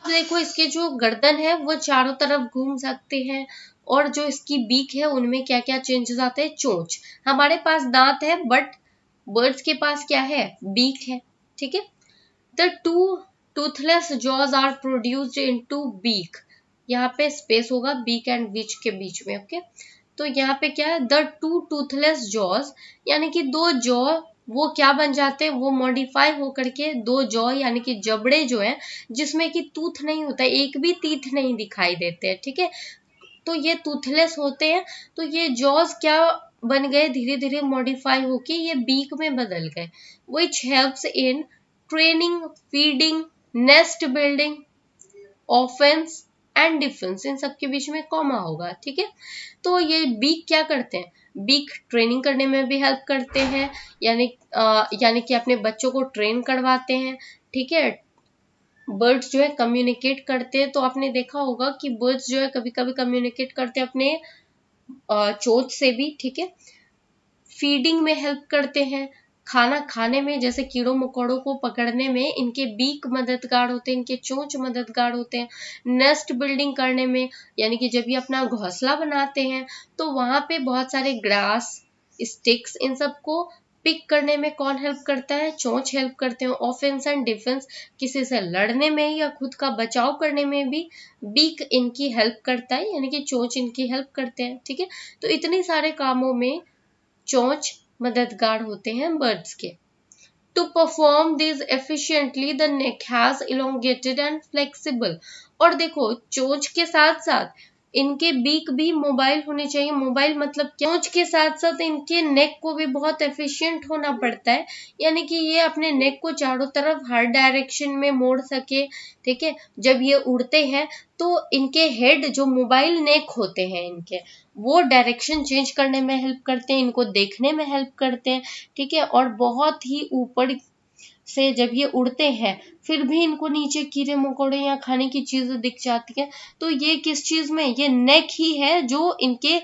देखो इसके जो गर्दन है वो चारों तरफ घूम सकते हैं, और जो इसकी बीक है उनमें क्या क्या चेंजेस आते हैं, चोंच, हमारे पास दांत है बट बर्ड्स के पास क्या है, बीक है, ठीक है। The two toothless jaws are produced into beak. यहाँ पे स्पेस होगा बीक एंड बीच के बीच में, ओके। तो यहाँ पे क्या है, द टू टूथलेस जॉज, यानी कि दो जॉ वो क्या बन जाते हैं, वो मॉडिफाई हो करके दो जॉ यानी कि जबड़े जो है जिसमें कि टूथ नहीं होता, एक भी टीथ नहीं दिखाई देते हैं, ठीक है। तो ये टूथलेस होते हैं, तो ये जॉज क्या बन गए, धीरे धीरे मॉडिफाई होके ये बीक में बदल गए, which helps in training, feeding, nest building, offence and defence. इन सबके बीच में कॉमा होगा, ठीक है। तो ये बीक क्या करते हैं, बीक ट्रेनिंग करने में भी हेल्प करते हैं, यानी कि अपने बच्चों को ट्रेन करवाते हैं, ठीक है। बर्ड्स जो है कम्युनिकेट करते हैं, तो आपने देखा होगा कि बर्ड्स जो है कभी कभी कम्युनिकेट करते हैं अपने चोंच से भी, ठीक है। फीडिंग में हेल्प करते हैं, खाना खाने में, जैसे कीड़ों मकोड़ों को पकड़ने में इनके बीक मददगार होते हैं, इनके चोंच मददगार होते हैं। नेस्ट बिल्डिंग करने में, यानी कि जब ये अपना घोंसला बनाते हैं तो वहां पे बहुत सारे ग्रास, स्टिक्स, इन सबको पिक करने में कौन हेल्प करता है, चोंच हेल्प करते हैं। ऑफेंस एंड डिफेंस, किसी से लड़ने में या खुद का बचाव करने में भी बीक इनकी हेल्प करता है, यानी कि चोंच इनकी हेल्प करते हैं, ठीक है। तो इतने सारे कामों में चोंच मददगार होते हैं बर्ड्स के। To perform this efficiently the neck has elongated and flexible. और देखो चोंच के साथ साथ इनके बीक भी मोबाइल होने चाहिए। मोबाइल मतलब क्या, चोंच के साथ साथ इनके नेक को भी बहुत एफिशिएंट होना पड़ता है, यानी कि ये अपने नेक को चारों तरफ हर डायरेक्शन में मोड़ सके, ठीक है। जब ये उड़ते हैं तो इनके हेड जो मोबाइल नेक होते हैं इनके, वो डायरेक्शन चेंज करने में हेल्प करते हैं, इनको देखने में हेल्प करते हैं, ठीक है। और बहुत ही ऊपर से जब ये उड़ते हैं फिर भी इनको नीचे कीड़े मकोड़े या खाने की चीजें दिख जाती है, तो ये किस चीज में, ये नेक ही है जो इनके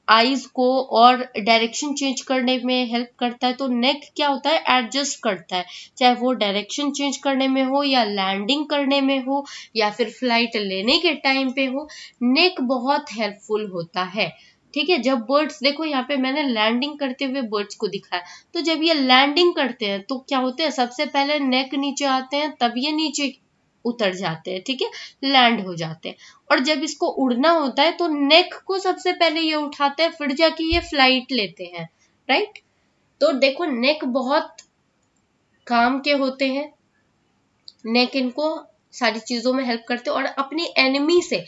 आईज को और डायरेक्शन चेंज करने में हेल्प करता है। तो नेक क्या होता है, एडजस्ट करता है, चाहे वो डायरेक्शन चेंज करने में हो या लैंडिंग करने में हो या फिर फ्लाइट लेने के टाइम पे हो, नेक बहुत हेल्पफुल होता है। ठीक है, जब बर्ड्स, देखो यहाँ पे मैंने लैंडिंग करते हुए बर्ड्स को दिखाया, तो जब ये लैंडिंग करते हैं तो क्या होते हैं, सबसे पहले नेक नीचे आते हैं, तब ये नीचे उतर जाते हैं, ठीक है, लैंड हो जाते हैं। और जब इसको उड़ना होता है तो नेक को सबसे पहले ये उठाते हैं, फिर जाके ये फ्लाइट लेते हैं, राइट। तो देखो नेक बहुत काम के होते हैं, नेक इनको सारी चीजों में हेल्प करते हैं, और अपनी एनिमी से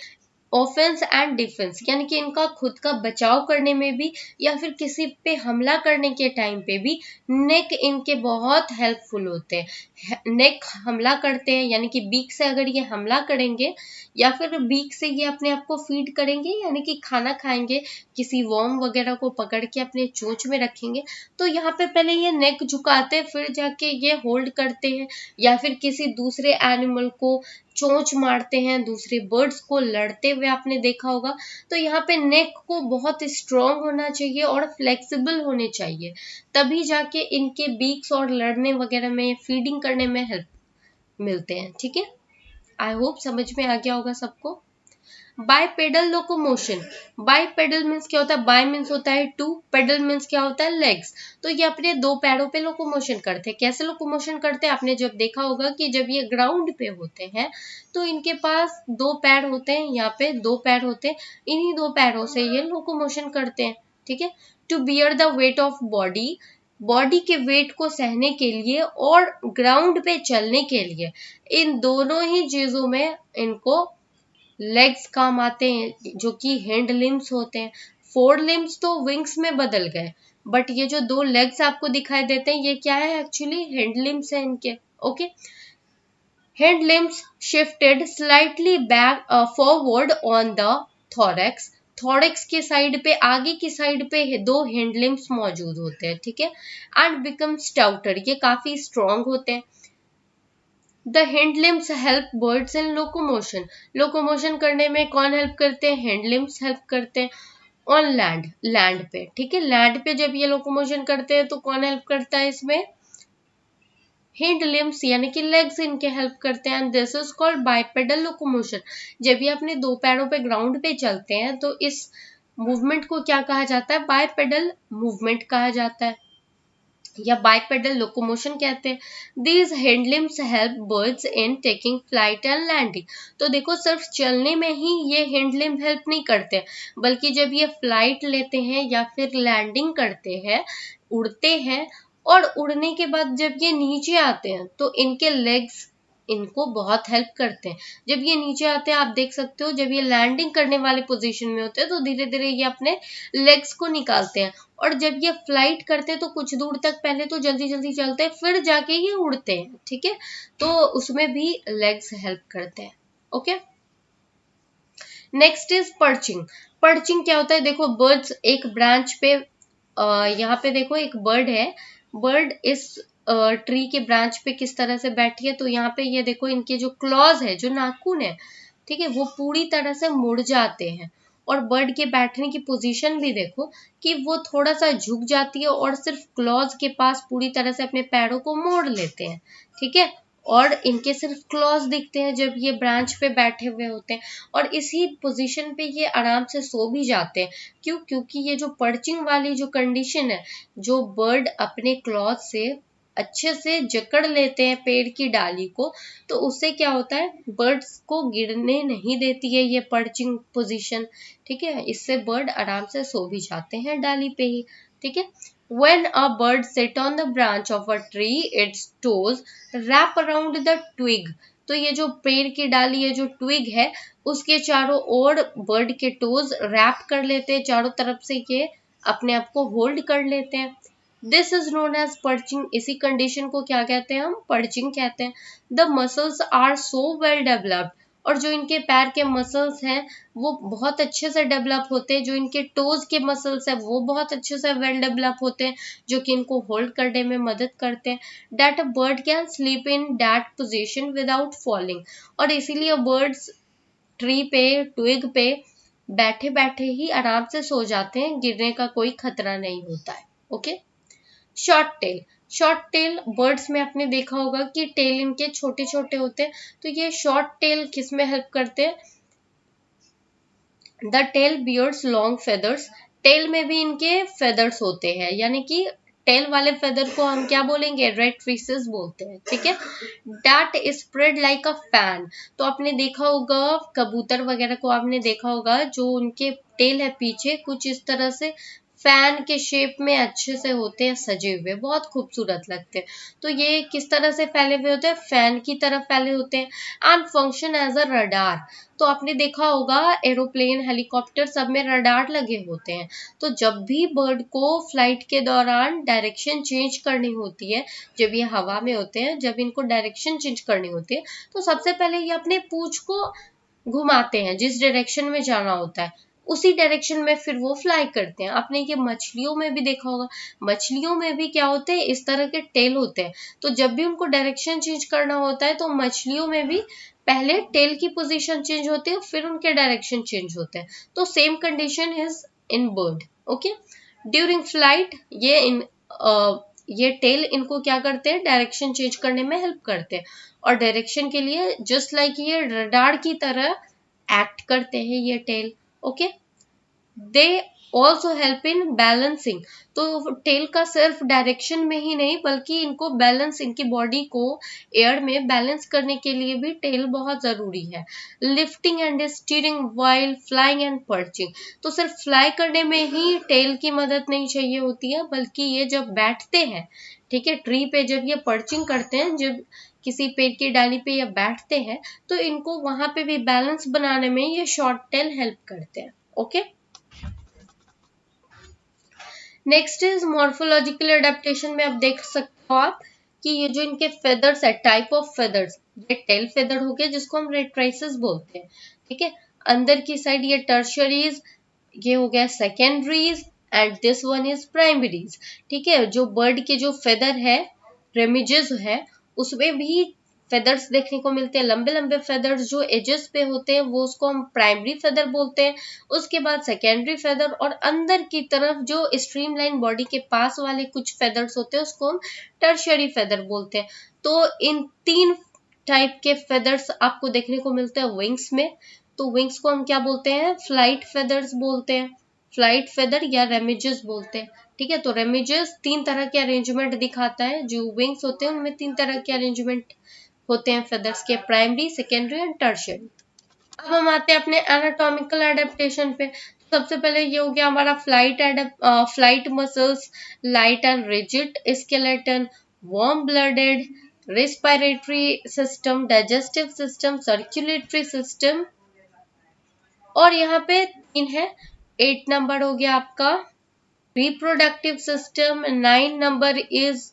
ऑफेंस एंड डिफेंस यानी कि इनका खुद का बचाव करने में भी या फिर किसी पे हमला करने के टाइम पे भी नेक इनके बहुत हेल्पफुल होते हैं। नेक हमला करते हैं यानी कि बीक से अगर ये हमला करेंगे या फिर बीक से ये अपने आप को फीड करेंगे यानी कि खाना खाएंगे, किसी वर्म वगैरह को पकड़ के अपने चोंच में रखेंगे, तो यहाँ पे पहले ये नेक झुकाते हैं, फिर जाके ये होल्ड करते हैं, या फिर किसी दूसरे एनिमल को चोंच मारते हैं, दूसरे बर्ड्स को लड़ते हुए आपने देखा होगा। तो यहाँ पे नेक को बहुत स्ट्रॉन्ग होना चाहिए और फ्लेक्सिबल होने चाहिए, तभी जाके इनके बीक्स और लड़ने वगैरह में, फीडिंग करने में हेल्प मिलते हैं। ठीक है, आई होप समझ में आ गया होगा सबको। बाइपेडल लोकोमोशन, बाइपेडल मीन्स क्या होता है, बाय मीन्स होता है टू, पेडल मीन्स क्या होता है, लेग्स। तो ये अपने दो पैरों पे लोकोमोशन करते हैं। कैसे लोकोमोशन करते हैं, आपने जब देखा होगा कि जब ये ग्राउंड पे होते हैं तो इनके पास दो पैर होते हैं, यहाँ पे दो पैर होते हैं, इन्हीं दो पैरों से ये लोकोमोशन करते हैं। ठीक है, to bear the weight of body, body के वेट को सहने के लिए और ग्राउंड पे चलने के लिए, इन दोनों ही चीजों में इनको लेग्स काम आते हैं जो कि हैंड लिम्स होते हैं। फोर लिम्स तो विंग्स में बदल गए, बट ये जो दो लेग्स आपको दिखाई देते हैं ये क्या है, एक्चुअली हैंड लिम्स है इनके। Okay, hand limbs shifted slightly back forward on the thorax, thorax के साइड पे, आगे की साइड पे दो हैंड लिम्स मौजूद होते हैं। ठीक है, एंड बिकम स्टाउटर, ये काफी स्ट्रॉन्ग होते हैं। The hand limbs help birds in locomotion, locomotion करने में कौन हेल्प करते हैं, हैंड लिम्स हेल्प करते हैं। ऑन लैंड, लैंड पे, ठीक है, लैंड पे जब ये लोकोमोशन करते हैं तो कौन हेल्प करता है इसमें, हैंड लिम्स यानी कि लेग्स इनके हेल्प करते हैं। And this is called bipedal locomotion, जब ये अपने दो पैरों पे ग्राउंड पे चलते हैं तो इस मूवमेंट को क्या कहा जाता है, बाइपेडल मूवमेंट कहा जाता है या बाइपेडल लोकोमोशन कहते हैं। These hand limbs help birds in taking flight and landing, तो देखो सिर्फ चलने में ही ये हैंड लिम्स हेल्प नहीं करते, बल्कि जब ये फ्लाइट लेते हैं या फिर लैंडिंग करते हैं, उड़ते हैं, और उड़ने के बाद जब ये नीचे आते हैं तो इनके लेग्स इनको बहुत हेल्प करते हैं। जब ये नीचे आते हैं आप देख सकते हो, जब ये लैंडिंग करने वाले पोजीशन में होते हैं तो धीरे धीरे ये अपने लेग्स को निकालते हैं, और जब ये फ्लाइट करते हैं तो कुछ दूर तक पहले तो जल्दी जल्दी चलते हैं, फिर जाके ये उड़ते हैं। ठीक है, तो उसमें भी लेग्स हेल्प करते हैं। Okay, next is perching. Perching क्या होता है, देखो बर्ड्स एक ब्रांच पे, यहाँ पे देखो एक बर्ड है, बर्ड इस ट्री के ब्रांच पे किस तरह से बैठी है, तो यहाँ पे ये देखो इनके जो क्लॉज है, जो नाखून है, ठीक है, वो पूरी तरह से मुड़ जाते हैं, और बर्ड के बैठने की पोजीशन भी देखो कि वो थोड़ा सा झुक जाती है और सिर्फ क्लॉज के पास पूरी तरह से अपने पैरों को मोड़ लेते हैं। ठीक है, और इनके सिर्फ क्लॉज दिखते हैं जब ये ब्रांच पे बैठे हुए होते हैं, और इसी पोजीशन पे ये आराम से सो भी जाते हैं। क्यों, क्योंकि ये जो पर्चिंग वाली जो कंडीशन है, जो बर्ड अपने क्लॉज से अच्छे से जकड़ लेते हैं पेड़ की डाली को, तो उससे क्या होता है, बर्ड्स को गिरने नहीं देती है ये पर्चिंग पोजीशन। ठीक है, इससे बर्ड आराम से सो भी जाते हैं डाली पे ही। ठीक है, when a bird sit on the branch of a tree its toes wrap around the twig, तो ये जो पेड़ की डाली है, जो ट्विग है, उसके चारों ओर बर्ड के टोज रैप कर लेते हैं, चारों तरफ से ये अपने आप को होल्ड कर लेते हैं। This is known as perching, इसी कंडीशन को क्या कहते हैं हम, पर्चिंग कहते हैं। The muscles are so well developed, और जो इनके पैर के मसल्स हैं वो बहुत अच्छे से डेवलप होते हैं, जो इनके टोज के मसल्स हैं वो बहुत अच्छे से वेल डेवलप होते हैं, जो कि इनको होल्ड करने में मदद करते हैं। That a bird can sleep in that position without falling, और इसीलिए बर्ड्स ट्री पे, ट्विग पे बैठे बैठे ही आराम से सो जाते हैं, गिरने का कोई खतरा नहीं होता है। Okay. Short tail, short tail birds में आपने देखा होगा कि टेल इनके छोटे छोटे होते हैं, तो ये शॉर्ट टेल किस में हेल्प करते हैं? The tail bears long feathers, tail में भी इनके फेदर्स होते हैं, यानी कि टेल वाले फेदर को हम क्या बोलेंगे? रेट्रिसेस बोलते हैं, ठीक है। That is spread like a fan, तो आपने देखा होगा कबूतर वगैरह को, आपने देखा होगा जो उनके टेल है पीछे कुछ इस तरह से फैन के शेप में अच्छे से होते हैं, सजे हुए, बहुत खूबसूरत लगते हैं। तो ये किस तरह से फैले हुए होते हैं? फैन की तरह फैले होते हैं। And function as a radar, तो आपने देखा होगा एरोप्लेन, हेलीकॉप्टर सब में रडार लगे होते हैं, तो जब भी बर्ड को फ्लाइट के दौरान डायरेक्शन चेंज करनी होती है, जब ये हवा में होते हैं, जब इनको डायरेक्शन चेंज करनी होती है, तो सबसे पहले ये अपने पूंछ को घुमाते हैं, जिस डायरेक्शन में जाना होता है उसी डायरेक्शन में फिर वो फ्लाई करते हैं। आपने ये मछलियों में भी देखा होगा, मछलियों में भी क्या होते हैं? इस तरह के टेल होते हैं, तो जब भी उनको डायरेक्शन चेंज करना होता है तो मछलियों में भी पहले टेल की पोजीशन चेंज होती है, फिर उनके डायरेक्शन चेंज होते हैं। तो same condition is in bird. Okay. During flight ये टेल इनको क्या करते हैं? डायरेक्शन चेंज करने में हेल्प करते हैं, और डायरेक्शन के लिए जस्ट लाइक ये रडार की तरह एक्ट करते हैं ये tail. Okay. They also help in balancing, तो टेल का सिर्फ डायरेक्शन में ही नहीं बल्कि इनको बैलेंस, इनकी बॉडी को एयर में बैलेंस करने के लिए भी टेल बहुत जरूरी है। Lifting and steering while flying and perching, तो सिर्फ फ्लाई करने में ही टेल की मदद नहीं चाहिए होती है, बल्कि ये जब बैठते हैं, ठीक है, ट्री पे जब ये पर्चिंग करते हैं, जब किसी पेड़ की डाली पे ये बैठते हैं, तो इनको वहां पे भी बैलेंस बनाने में ये शॉर्ट टेल हेल्प करते हैं। Okay. Next is morphological adaptation में आप देख सकते हो आप कि ये जो इनके फेदर्स है, टाइप ऑफ फेदर्स, ये टेल फेदर हो गया जिसको हम रेट्राइसेस बोलते हैं, ठीक है। अंदर की साइड ये टर्शियरीज, ये हो गया secondaries, and this one is primaries, ठीक है। जो बर्ड के जो फेदर है, रेमिजेस है, उसमें भी फेदर्स देखने को मिलते हैं, लंबे लंबे फेदर्स जो एजेस पे होते हैं वो उसको हम प्राइमरी फेदर बोलते हैं। उसके बाद सेकेंडरी फेदर, और अंदर की तरफ जो स्ट्रीमलाइन बॉडी के पास वाले कुछ फेदर्स होते हैं उसको हम टर्शियरी फेदर बोलते हैं। तो इन तीन टाइप के फेदर्स आपको देखने को मिलते हैं विंग्स में, तो विंग्स को हम क्या बोलते हैं? फ्लाइट फेदर्स बोलते हैं, फ्लाइट फेदर या रेमिजेस बोलते हैं, ठीक है। तो रेमिजेस तीन तरह के अरेंजमेंट दिखाता है, जो विंग्स होते हैं उनमें तीन तरह के अरेंजमेंट होते हैं फेदर्स के, प्राइमरी, सेकेंडरी एंड टर्शियरी। अब हम आते हैं अपने एनाटॉमिकल एडेप्टेशन पे। सबसे पहले ये हो गया हमारा flight muscles, light and rigid skeleton, warm blooded, respiratory system, digestive system, circulatory system, और यहाँ पे तीन है। 8 नंबर हो गया आपका reproductive system, 9 number is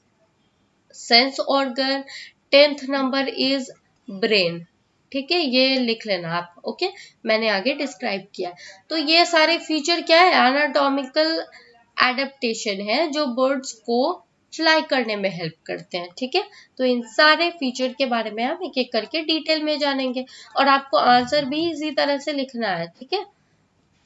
sense organ, 10th number is brain, ठीक है। ये लिख लेना आप। ओके। मैंने आगे डिस्क्राइब किया। तो ये सारे फीचर क्या है? एनाटॉमिकल एडेप्टेशन है जो बर्ड्स को फ्लाई करने में हेल्प करते हैं, ठीक है। तो इन सारे फीचर के बारे में हम एक एक करके डिटेल में जानेंगे, और आपको आंसर भी इसी तरह से लिखना है, ठीक है।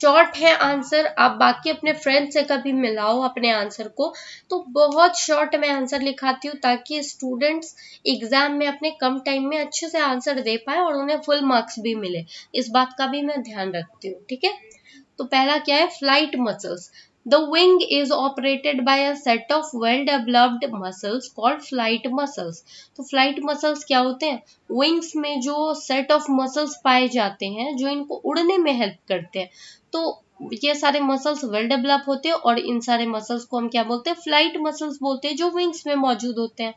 शॉर्ट है आंसर, आप बाकी अपने फ्रेंड से कभी मिलाओ अपने आंसर को, तो बहुत शॉर्ट में आंसर लिखाती हूँ ताकि स्टूडेंट्स एग्जाम में अपने कम टाइम में अच्छे से आंसर दे पाए और उन्हें फुल मार्क्स भी मिले, इस बात का भी मैं ध्यान रखती हूँ, ठीक है। तो पहला क्या है? Flight muscles. The wing is operated by a set of well developed muscles called flight muscles. तो फ्लाइट मसल्स क्या होते हैं? विंग्स में जो सेट ऑफ मसल्स पाए जाते हैं जो इनको उड़ने में हेल्प करते हैं, तो ये सारे मसल्स वेल डेवलप होते हैं, और इन सारे मसल्स को हम क्या बोलते हैं? फ्लाइट मसल्स बोलते हैं, जो विंग्स में मौजूद होते हैं।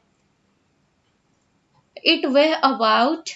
It way about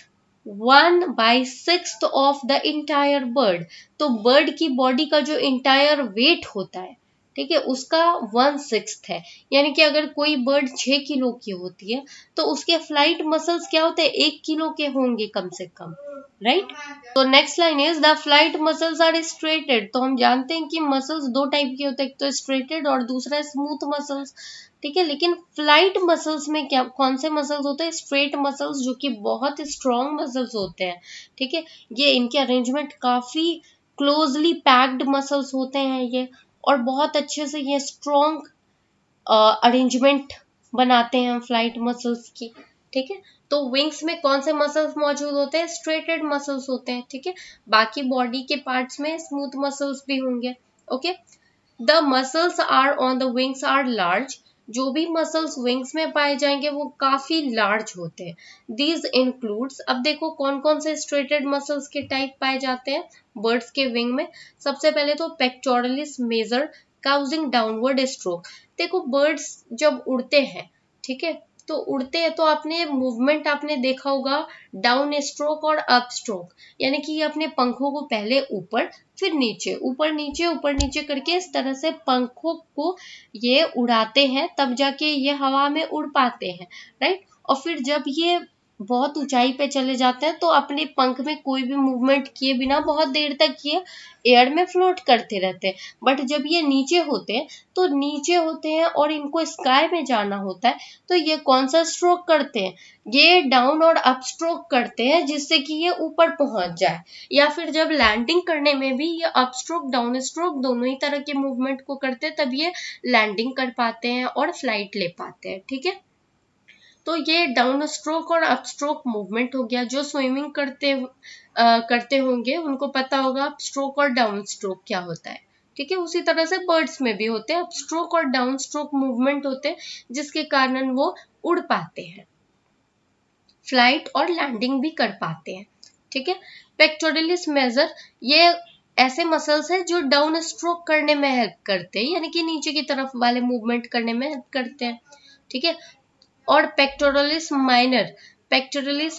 1/6 of the entire bird. तो बर्ड की बॉडी का जो इंटायर वेट होता है, ठीक है, उसका 1/6 है। यानी कि अगर कोई बर्ड 6 किलो की होती है तो उसके फ्लाइट मसल्स क्या होते हैं, 1 किलो के होंगे कम से कम, राइट। तो next line is the flight muscles are striated. तो हम जानते हैं कि मसल्स दो टाइप के होते हैं, एक तो स्ट्रेटेड और दूसरा स्मूथ मसल्स, ठीक है। लेकिन फ्लाइट मसल्स में क्या कौन से मसल्स होते हैं, स्ट्रेट मसल्स, जो कि बहुत स्ट्रॉन्ग मसल्स होते हैं, ठीक है। ये इनके अरेंजमेंट काफी क्लोजली पैक्ड मसल्स होते हैं ये, और बहुत अच्छे से ये स्ट्रॉन्ग अरेंजमेंट बनाते हैं फ्लाइट मसल्स की, ठीक है। तो विंग्स में कौन से मसल्स मौजूद होते हैं, स्ट्रेटेड मसल्स होते हैं, ठीक है। बाकी बॉडी के पार्ट्स में स्मूथ मसल्स भी होंगे, okay. The muscles are on the wings are large. जो भी मसल्स विंग्स में पाए जाएंगे वो काफी लार्ज होते हैं। दीज इंक्लूड्स, अब देखो कौन कौन से स्ट्रेटेड मसल्स के टाइप पाए जाते हैं बर्ड्स के विंग में। सबसे पहले तो pectoralis major causing downward stroke. देखो बर्ड्स जब उड़ते हैं, ठीक है, तो उड़ते हैं तो आपने मूवमेंट आपने देखा होगा डाउन स्ट्रोक और अप स्ट्रोक, यानी कि ये अपने पंखों को पहले ऊपर फिर नीचे, ऊपर नीचे करके इस तरह से पंखों को ये उड़ाते हैं, तब जाके ये हवा में उड़ पाते हैं, राइट। और फिर जब ये बहुत ऊंचाई पे चले जाते हैं तो अपने पंख में कोई भी मूवमेंट किए बिना बहुत देर तक ये एयर में फ्लोट करते रहते हैं। बट जब ये नीचे होते हैं तो नीचे होते हैं और इनको स्काई में जाना होता है, तो ये कौन सा स्ट्रोक करते हैं, ये डाउन और अप स्ट्रोक करते हैं, जिससे कि ये ऊपर पहुंच जाए। या फिर जब लैंडिंग करने में भी ये अप स्ट्रोक डाउन स्ट्रोक दोनों ही तरह के मूवमेंट को करते हैं, तब ये लैंडिंग कर पाते हैं और फ्लाइट ले पाते हैं, ठीक है। तो ये डाउन स्ट्रोक और अप स्ट्रोक मूवमेंट हो गया। जो स्विमिंग करते होंगे उनको पता होगा अप स्ट्रोक और डाउन स्ट्रोक क्या होता है, ठीक है। उसी तरह से बर्ड्स में भी होते हैं, अप स्ट्रोक और डाउन स्ट्रोक मूवमेंट होते हैं, जिसके कारण वो उड़ पाते हैं, फ्लाइट और लैंडिंग भी कर पाते हैं, ठीक है। पेक्टोरलिस मेजर, ये ऐसे मसल्स हैं जो डाउन स्ट्रोक करने में हेल्प करते हैं, यानी कि नीचे की तरफ वाले मूवमेंट करने में हेल्प करते हैं, ठीक है। और पेक्टोरलिस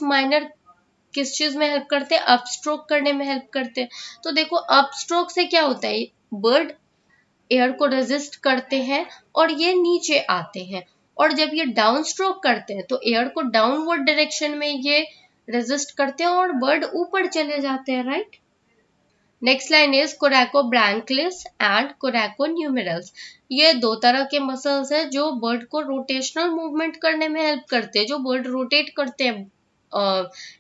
माइनर किस चीज में हेल्प करते हैं, अप स्ट्रोक करने में हेल्प करते हैं। तो देखो अप स्ट्रोक से क्या होता है, बर्ड एयर को रेजिस्ट करते हैं और ये नीचे आते हैं, और जब ये डाउन स्ट्रोक करते हैं तो एयर को डाउनवर्ड डायरेक्शन में ये रेजिस्ट करते हैं और बर्ड ऊपर चले जाते हैं, right. Next line is coracobrachialis and coracohumeralis. ये दो तरह के मसल्स हैं जो बर्ड को रोटेशनल मूवमेंट करने में हेल्प करते हैं। जो बर्ड रोटेट करते हैं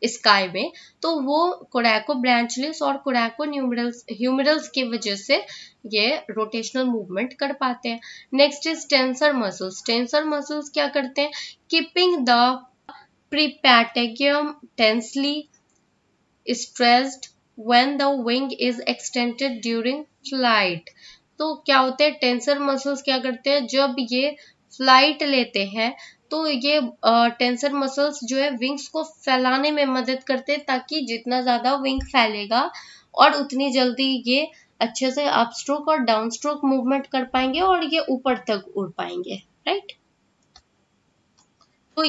स्काई में, तो वो कोरैको ब्रांचलिस और कोरैको ह्यूमेरल्स की वजह से ये रोटेशनल मूवमेंट कर पाते हैं। Next is tensor muscles. Tensor muscles क्या करते हैं, keeping the propatagium tensely stressed when the wing is extended during flight। तो क्या होते हैं, टेंसर मसल्स क्या करते हैं, जब ये फ्लाइट लेते हैं तो ये टेंसर मसल्स जो है विंग्स को फैलाने में मदद करते हैं, ताकि जितना ज्यादा विंग फैलेगा और उतनी जल्दी ये अच्छे से अप स्ट्रोक और डाउन स्ट्रोक मूवमेंट कर पाएंगे और ये ऊपर तक उड़ पाएंगे, राइट। तो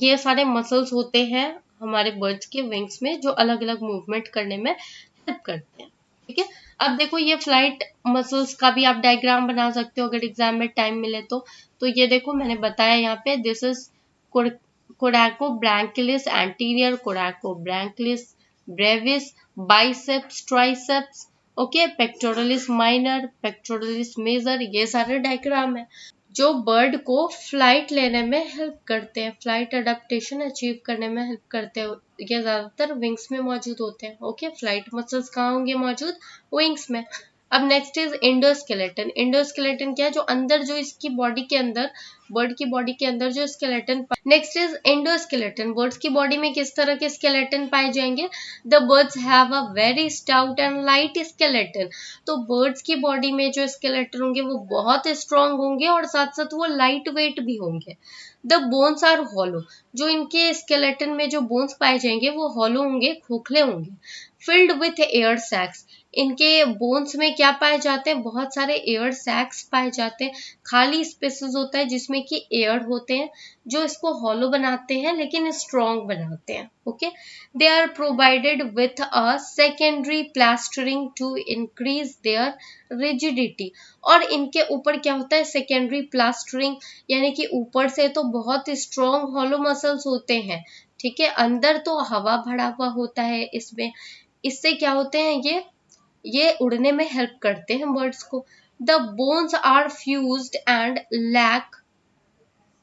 ये सारे मसल्स होते हैं हमारे बर्ड्स के विंग्स में, जो अलग अलग मूवमेंट करने में हेल्प करते हैं, ठीक है। अब देखो ये फ्लाइट मसल्स का भी आप डायग्राम बना सकते हो अगर एग्जाम में टाइम मिले तो ये देखो मैंने बताया यहाँ पे, this is coracobrachialis anterior, coracobrachialis brevis, biceps triceps, okay, pectoralis minor, pectoralis major, ये सारे डायग्राम है जो बर्ड को फ्लाइट लेने में हेल्प करते हैं, फ्लाइट अडेप्टेशन अचीव करने में हेल्प करते हैं। ये ज्यादातर विंग्स में मौजूद होते हैं, ओके। फ्लाइट मसल्स कहाँ होंगे मौजूद, विंग्स में। अब नेक्स्ट इज इंडोस्केलेटन। इंडोस्केलेटन क्या है, जो अंदर जो इसकी बॉडी के अंदर, बर्ड की बॉडी के अंदर जो skeleton. Next is endoskeleton. Birds की बॉडी में किस तरह के स्केलेटन पाए जाएंगे, the birds have a very stout and light skeleton. तो बर्ड्स की बॉडी में जो स्केलेटन होंगे वो बहुत स्ट्रॉन्ग होंगे और साथ साथ वो लाइट वेट भी होंगे। The bones are hollow. जो इनके स्केलेटन में जो बोन्स पाए जाएंगे वो हॉलो होंगे, खोखले होंगे। Filled with air sacs. इनके बोन्स में क्या पाए जाते हैं, बहुत सारे एयर सैक्स पाए जाते हैं, खाली स्पेसेस होता है जिसमें कि एयर होते हैं जो इसको हॉलो बनाते हैं लेकिन स्ट्रॉन्ग बनाते हैं। Okay, they are provided with a secondary plastering to increase their rigidity. और इनके ऊपर क्या होता है, सेकेंडरी प्लास्टरिंग, यानी कि ऊपर से तो बहुत स्ट्रॉन्ग हॉलो मसल्स होते हैं, ठीक है, अंदर तो हवा भरा हुआ होता है इसमें। इससे क्या होते हैं, ये उड़ने में हेल्प करते हैं बर्ड्स को। The bones are fused and lack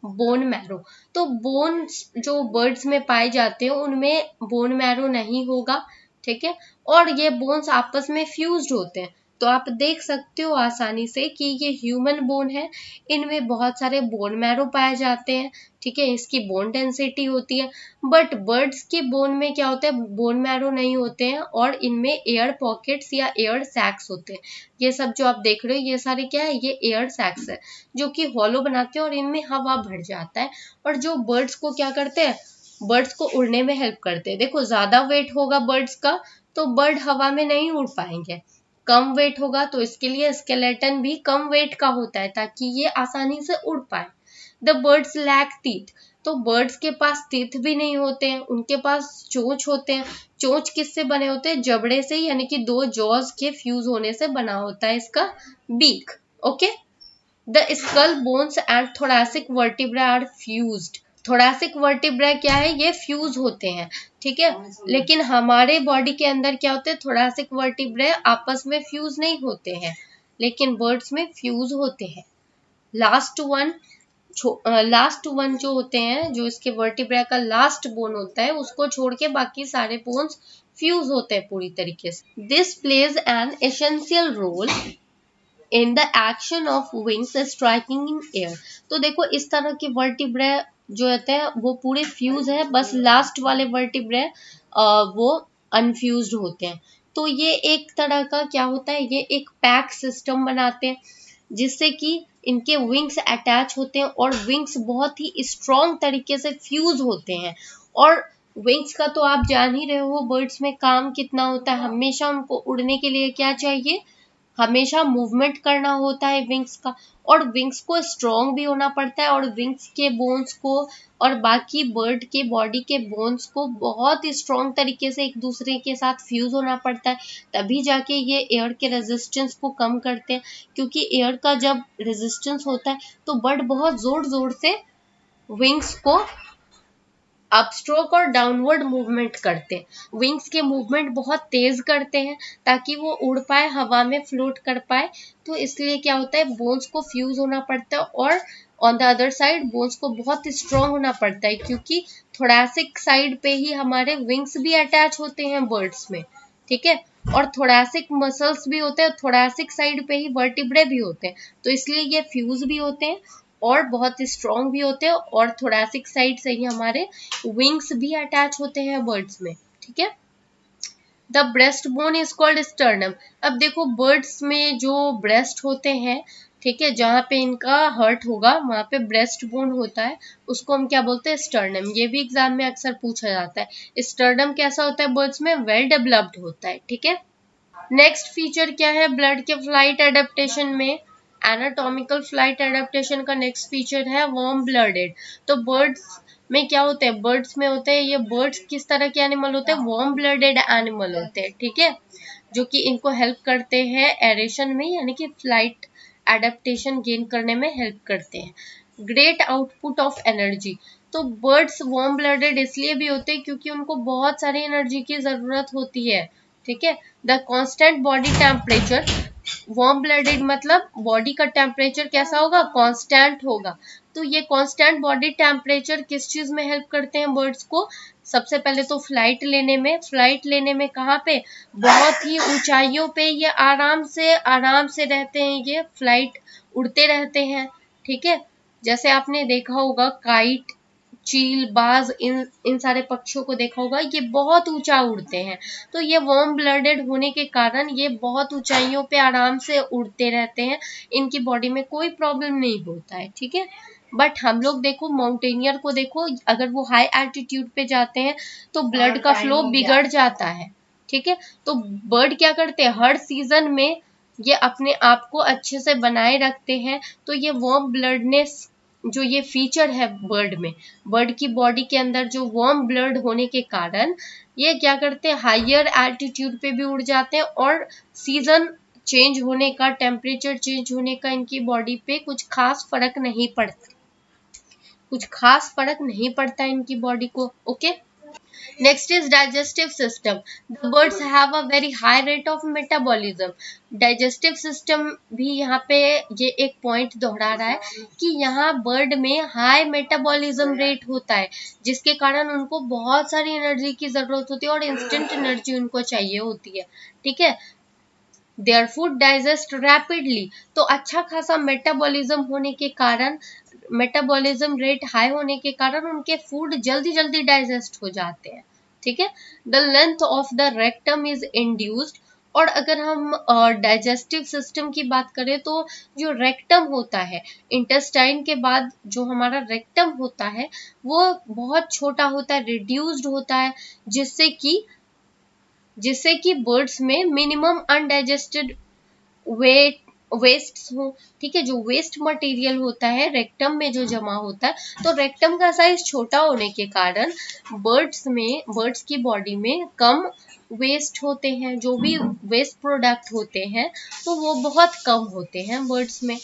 bone marrow. तो बोन्स जो बर्ड्स में पाए जाते हैं उनमें बोन मैरो नहीं होगा, ठीक है, और ये बोन्स आपस में फ्यूज्ड होते हैं। तो आप देख सकते हो आसानी से कि ये ह्यूमन बोन है, इनमें बहुत सारे बोन मैरो पाए जाते हैं, ठीक है, इसकी बोन डेंसिटी होती है। बट बर्ड्स के बोन में क्या होता है, बोन मैरो नहीं होते हैं और इनमें एयर पॉकेट्स या एयर सैक्स होते हैं। ये सब जो आप देख रहे हो ये सारे क्या है, ये एयर सैक्स है जो कि हॉलो बनाते हैं और इनमें हवा भर जाता है। और जो बर्ड्स को क्या करते हैं, बर्ड्स को उड़ने में हेल्प करते हैं। देखो ज्यादा वेट होगा बर्ड्स का तो बर्ड हवा में नहीं उड़ पाएंगे, कम वेट होगा तो इसके लिए स्केलेटन भी कम वेट का होता है ताकि ये आसानी से उड़ पाए। The birds lack teeth. तो बर्ड्स के पास टीथ भी नहीं होते हैं, उनके पास चोंच होते हैं। चोंच किससे बने होते हैं, जबड़े से, यानी कि दो जॉज के फ्यूज होने से बना होता है इसका beak. Okay, the skull bones and thoracic vertebra are fused. Thoracic vertebra क्या है, ये फ्यूज होते हैं, ठीक है, लेकिन हमारे बॉडी के अंदर क्या होते हैं, थोरैसिक वर्टिब्रा आपस में फ्यूज नहीं होते हैं लेकिन बर्ड्स में फ्यूज होते हैं। लास्ट वन जो होते हैं, जो इसके वर्टिब्रा का लास्ट बोन होता है उसको छोड़ के बाकी सारे बोन्स फ्यूज होते हैं पूरी तरीके से। This plays an essential role in the action of wings striking in air. तो देखो इस तरह के वर्टिब्रा जो होते हैं वो पूरे फ्यूज है, बस लास्ट वाले वर्टिब्रा वो अनफ्यूज्ड होते हैं। तो ये एक तरह का क्या होता है, ये एक पैक सिस्टम बनाते हैं जिससे कि इनके विंग्स अटैच होते हैं और विंग्स बहुत ही स्ट्रॉन्ग तरीके से फ्यूज होते हैं। और विंग्स का तो आप जान ही रहे हो बर्ड्स में काम कितना होता है, हमेशा उनको उड़ने के लिए क्या चाहिए, हमेशा मूवमेंट करना होता है विंग्स का, और विंग्स को स्ट्रॉन्ग भी होना पड़ता है और विंग्स के बोन्स को और बाकी बर्ड के बॉडी के बोन्स को बहुत ही स्ट्रॉन्ग तरीके से एक दूसरे के साथ फ्यूज होना पड़ता है, तभी जाके ये एयर के रेजिस्टेंस को कम करते हैं। क्योंकि एयर का जब रेजिस्टेंस होता है तो बर्ड बहुत जोर जोर से विंग्स को अपस्ट्रोक और डाउनवर्ड मूवमेंट करते हैं, विंग्स के मूवमेंट बहुत तेज करते हैं ताकि वो उड़ पाए, हवा में फ्लोट कर पाए। तो इसलिए क्या होता है, बोन्स को फ्यूज होना पड़ता है और on the other side bones को बहुत स्ट्रॉन्ग होना पड़ता है क्योंकि थोरैसिक साइड पे ही हमारे विंग्स भी अटैच होते हैं बर्ड्स में, ठीक है, और थोरैसिक मसल्स भी होते हैं, थोरैसिक साइड पे ही वर्टिब्रे भी होते हैं, तो इसलिए ये फ्यूज भी होते हैं और बहुत स्ट्रॉन्ग भी होते हैं और थोरैसिक साइड से ही हमारे विंग्स भी अटैच होते हैं बर्ड्स में, ठीक है। The breast bone is called sternum. अब देखो बर्ड्स में जो ब्रेस्ट होते हैं, ठीक है, जहाँ पे इनका हर्ट होगा वहां पे ब्रेस्ट बोन होता है, उसको हम क्या बोलते हैं, स्टर्नम। ये भी एग्जाम में अक्सर पूछा जाता है। स्टर्नम कैसा होता है बर्ड्स में, वेल डेवलप्ड होता है, ठीक है। नेक्स्ट फीचर क्या है ब्लड के फ्लाइट एडेप्टेशन में, एनाटॉमिकल फ्लाइट एडेप्टेशन का नेक्स्ट फीचर है वार्म ब्लडेड। तो बर्ड्स में क्या होते हैं, बर्ड्स में होते हैं, ये बर्ड्स किस तरह के एनिमल होते हैं, वार्म ब्लडेड एनिमल होते हैं, ठीक है, जो कि इनको हेल्प करते हैं एरेशन में, यानी कि फ्लाइट एडेप्टेशन गेन करने में हेल्प करते हैं। Great output of energy. तो बर्ड्स वार्म ब्लडेड इसलिए भी होते हैं क्योंकि उनको बहुत सारी एनर्जी की जरूरत होती है, ठीक है। The constant body temperature, warm blooded मतलब बॉडी का टेम्परेचर कैसा होगा, कांस्टेंट होगा। तो ये कांस्टेंट बॉडी टेम्परेचर किस चीज में हेल्प करते हैं बर्ड्स को, सबसे पहले तो फ्लाइट लेने में। फ्लाइट लेने में कहाँ पे, बहुत ही ऊंचाइयों पे ये आराम से रहते हैं, ये फ्लाइट उड़ते रहते हैं, ठीक है। जैसे आपने देखा होगा काइट, चील, बाज, इन सारे पक्षियों को देखा होगा, ये बहुत ऊंचा उड़ते हैं। तो ये वार्म ब्लडेड होने के कारण ये बहुत ऊंचाइयों पे आराम से उड़ते रहते हैं, इनकी बॉडी में कोई प्रॉब्लम नहीं होता है, ठीक है। बट हम लोग देखो माउंटेनियर को देखो, अगर वो हाई एल्टीट्यूड पे जाते हैं तो ब्लड का फ्लो बिगड़ जाता है, ठीक है। तो बर्ड क्या करते हैं, हर सीजन में ये अपने आप को अच्छे से बनाए रखते हैं। तो ये वार्म ब्लडनेस जो ये फीचर है बर्ड में, बर्ड की बॉडी के अंदर जो वार्म ब्लड होने के कारण ये क्या करते हैं, हायर एल्टीट्यूड पे भी उड़ जाते हैं और सीजन चेंज होने का, टेम्परेचर चेंज होने का इनकी बॉडी पे कुछ खास फर्क नहीं पड़ता, इनकी बॉडी को। Okay. Next is digestive system. The birds have a very high rate of metabolism. Digestive system भी यहाँ पे ये एक पॉइंट दोहरा रहा है कि यहाँ बर्ड में हाई मेटाबॉलिज्म रेट होता है, जिसके कारण उनको बहुत सारी एनर्जी की जरूरत होती है और इंस्टेंट एनर्जी उनको चाहिए होती है। ठीक है। देयर फूड डाइजेस्ट रैपिडली, तो अच्छा खासा मेटाबॉलिज्म होने के कारण, मेटाबॉलिज्म रेट हाई होने के कारण उनके फूड जल्दी जल्दी डाइजेस्ट हो जाते हैं। ठीक है। The length of the rectum is induced, और अगर हम डाइजेस्टिव सिस्टम की बात करें तो जो रेक्टम होता है, इंटेस्टाइन के बाद जो हमारा रेक्टम होता है वो बहुत छोटा होता है, रिड्यूस्ड होता है, जिससे कि बर्ड्स में मिनिमम अनडाइजेस्टेड वेस्ट हो। ठीक है। जो वेस्ट मटेरियल होता है रेक्टम में जो जमा होता है, तो रेक्टम का साइज छोटा होने के कारण बर्ड्स की बॉडी में कम वेस्ट होते हैं, जो भी वेस्ट प्रोडक्ट होते हैं तो वो बहुत कम होते हैं बर्ड्स में।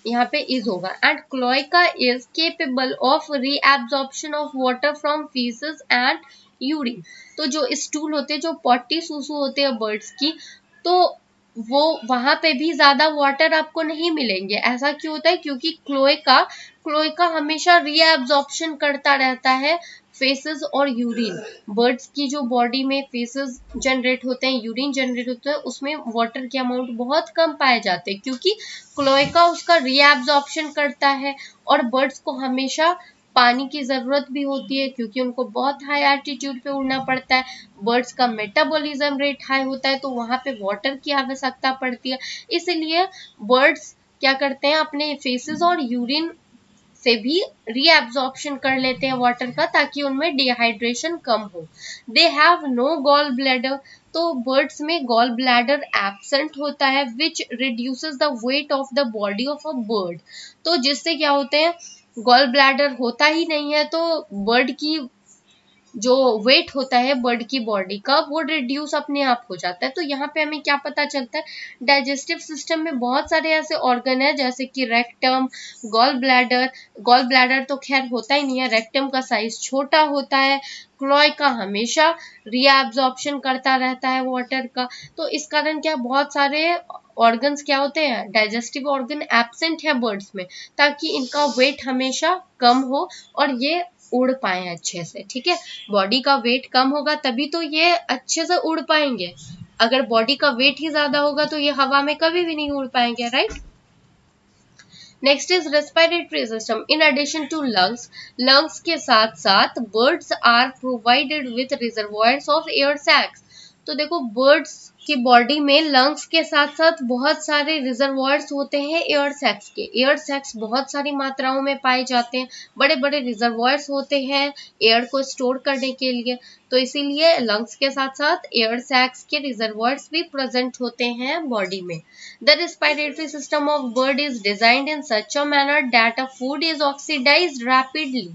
यहाँ पे इज होगा। And cloaca is capable of reabsorption of water from faeces and urine. तो जो स्टूल होते हैं, जो पॉटी सूसू होते हैं बर्ड्स की, तो वो वहां पे भी ज्यादा वाटर आपको नहीं मिलेंगे। ऐसा क्यों होता है, क्योंकि क्लोएका हमेशा रीएब्जॉर्प्शन करता रहता है फेसेस और यूरिन। बर्ड्स की जो बॉडी में फेसेस जनरेट होते हैं, यूरिन जनरेट होता है, उसमें वाटर के अमाउंट बहुत कम पाए जाते हैं, क्योंकि क्लोएका उसका रीएब्जॉर्प्शन करता है। और बर्ड्स को हमेशा पानी की जरूरत भी होती है, क्योंकि उनको बहुत हाई एल्टीट्यूड पे उड़ना पड़ता है। बर्ड्स का मेटाबॉलिज्म रेट हाई होता है, तो वहां पे वाटर की आवश्यकता पड़ती है। इसलिए बर्ड्स क्या करते हैं, अपने फेसेस और यूरिन से भी रीएब्जॉर्प्शन कर लेते हैं वाटर का, ताकि उनमें डिहाइड्रेशन कम हो। They have no gall bladder, तो बर्ड्स में गॉल ब्लैडर एब्सेंट होता है, which reduces the weight of the body of a bird. तो जिससे क्या होते हैं, गॉल ब्लैडर होता ही नहीं है, तो बर्ड की जो वेट होता है बर्ड की बॉडी का, वो रिड्यूस अपने आप हो जाता है। तो यहाँ पे हमें क्या पता चलता है, डाइजेस्टिव सिस्टम में बहुत सारे ऐसे ऑर्गन है, जैसे कि रेक्टम, गॉल ब्लैडर तो खैर होता ही नहीं है, रेक्टम का साइज छोटा होता है, क्लोएका हमेशा रीएब्जॉर्प्शन करता रहता है वाटर का। तो इस कारण क्या, बहुत सारे ऑर्गन्स क्या होते हैं, डाइजेस्टिव ऑर्गन एब्सेंट है बर्ड्स में, ताकि इनका वेट हमेशा कम हो और ये उड़ पाए अच्छे से। ठीक है। बॉडी का वेट कम होगा तभी तो ये अच्छे से उड़ पाएंगे। अगर बॉडी का वेट ही ज्यादा होगा तो ये हवा में कभी भी नहीं उड़ पाएंगे, right. Next is respiratory system. In addition to lungs के साथ साथ birds are provided with reservoirs of air sacs. तो देखो, बर्ड्स की बॉडी में लंग्स के साथ साथ बहुत सारे रिजर्वॉयर्स होते हैं एयर सैक्स के। एयर सैक्स बहुत सारी मात्राओं में पाए जाते हैं, बड़े बड़े रिजर्वॉयर्स होते हैं एयर को स्टोर करने के लिए। तो इसीलिए लंग्स के साथ साथ एयर सैक्स के रिजर्वॉयर्स भी प्रेजेंट होते हैं बॉडी में। The respiratory system of bird is designed in such a manner that a food is oxidised rapidly.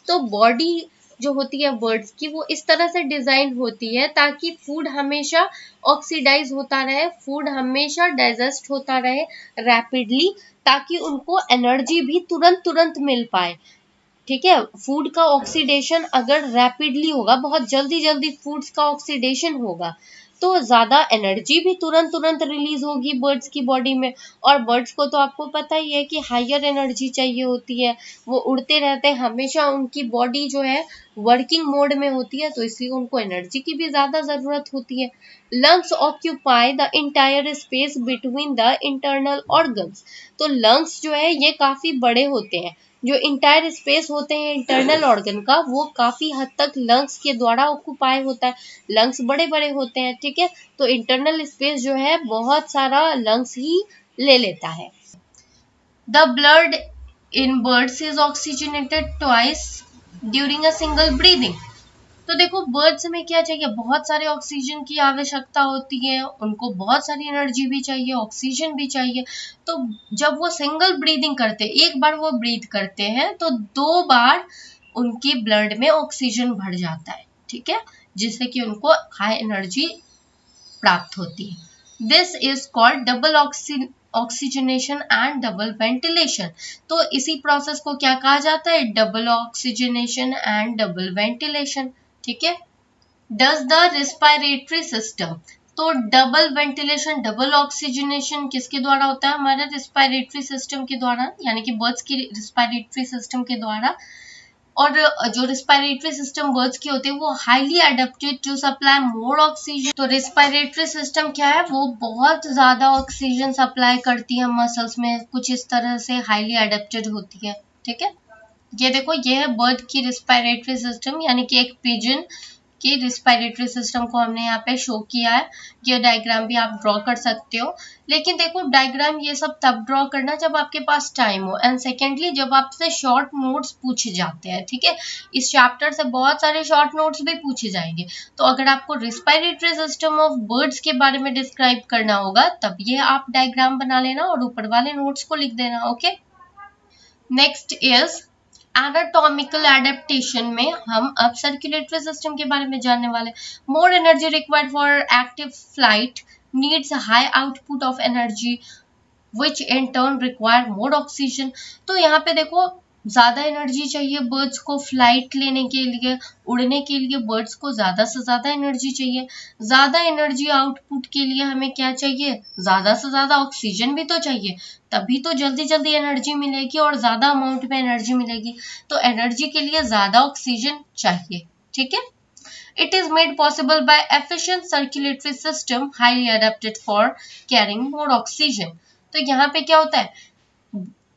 तो बॉडी जो होती है बर्ड्स की, वो इस तरह से डिजाइन होती है ताकि फूड हमेशा ऑक्सीडाइज होता रहे, फूड हमेशा डाइजेस्ट होता रहे रैपिडली, ताकि उनको एनर्जी भी तुरंत तुरंत मिल पाए। ठीक है। फूड का ऑक्सीडेशन अगर रैपिडली होगा, बहुत जल्दी जल्दी फूड्स का ऑक्सीडेशन होगा, तो ज्यादा एनर्जी भी तुरंत तुरंत रिलीज होगी बर्ड्स की बॉडी में। और बर्ड्स को तो आपको पता ही है कि हायर एनर्जी चाहिए होती है, वो उड़ते रहते हैं हमेशा, उनकी बॉडी जो है वर्किंग मोड में होती है, तो इसलिए उनको एनर्जी की भी ज्यादा जरूरत होती है। Lungs occupy the entire space between the internal organs. तो लंग्स जो है ये काफी बड़े होते हैं, जो इंटायर स्पेस होते हैं इंटरनल ऑर्गन का, वो काफी हद तक लंग्स के द्वारा ऑक्यूपाई होता है। लंग्स बड़े बड़े होते हैं, ठीक है, तो इंटरनल स्पेस जो है बहुत सारा लंग्स ही ले लेता है। The blood in birds is oxygenated twice during a single breathing. तो देखो बर्ड्स में क्या चाहिए, बहुत सारे ऑक्सीजन की आवश्यकता होती है, उनको बहुत सारी एनर्जी भी चाहिए, ऑक्सीजन भी चाहिए। तो जब वो सिंगल ब्रीदिंग करते हैं, एक बार वो ब्रीथ करते हैं तो 2 बार उनके ब्लड में ऑक्सीजन भर जाता है, ठीक है, जिससे कि उनको हाई एनर्जी प्राप्त होती है। This is called double oxygenation and double ventilation. तो इसी प्रोसेस को क्या कहा जाता है, double oxygenation and double ventilation, ठीक है। डज द रेस्पिरेटरी सिस्टम, तो डबल वेंटिलेशन डबल ऑक्सीजनेशन किसके द्वारा होता है, हमारे रेस्पिरेटरी सिस्टम के द्वारा, यानी कि बर्ड्स की रेस्पिरेटरी सिस्टम के द्वारा। और जो रेस्पिरेटरी सिस्टम बर्ड्स की होती है वो highly adapted to supply more oxygen. तो रेस्पिरेटरी सिस्टम क्या है, वो बहुत ज्यादा ऑक्सीजन सप्लाई करती है मसल्स में, कुछ इस तरह से हाईली अडेप्टेड होती है, ठीक है। ये देखो, ये है बर्ड की रेस्पिरेटरी सिस्टम, यानी कि एक पिजन की रेस्पिरेटरी सिस्टम को हमने यहाँ पे शो किया है। ये डायग्राम भी आप ड्रॉ कर सकते हो, लेकिन देखो डायग्राम ये सब तब ड्रॉ करना जब आपके पास टाइम हो, एंड सेकेंडली जब आपसे शॉर्ट नोट्स पूछे जाते हैं, ठीक है। इस चैप्टर से बहुत सारे शॉर्ट नोट्स भी पूछे जाएंगे, तो अगर आपको रेस्पिरेटरी सिस्टम ऑफ बर्ड्स के बारे में डिस्क्राइब करना होगा तब ये आप डायग्राम बना लेना और ऊपर वाले नोट्स को लिख देना, okay. Next is anatomical adaptation में हम अब सर्कुलेटरी सिस्टम के बारे में जानने वाले। More energy required for active flight needs high output of energy which in turn require more oxygen. तो यहाँ पे देखो ज्यादा एनर्जी चाहिए बर्ड्स को फ्लाइट लेने के लिए, उड़ने के लिए बर्ड्स को ज्यादा से ज्यादा एनर्जी चाहिए। ज्यादा एनर्जी आउटपुट के लिए हमें क्या चाहिए, ज्यादा से ज्यादा ऑक्सीजन भी तो चाहिए, तभी तो जल्दी जल्दी एनर्जी मिलेगी और ज्यादा अमाउंट में एनर्जी मिलेगी। तो एनर्जी के लिए ज्यादा ऑक्सीजन चाहिए, ठीक है। It is made possible by efficient circulatory system highly adapted for carrying more oxygen. तो यहाँ पे क्या होता है,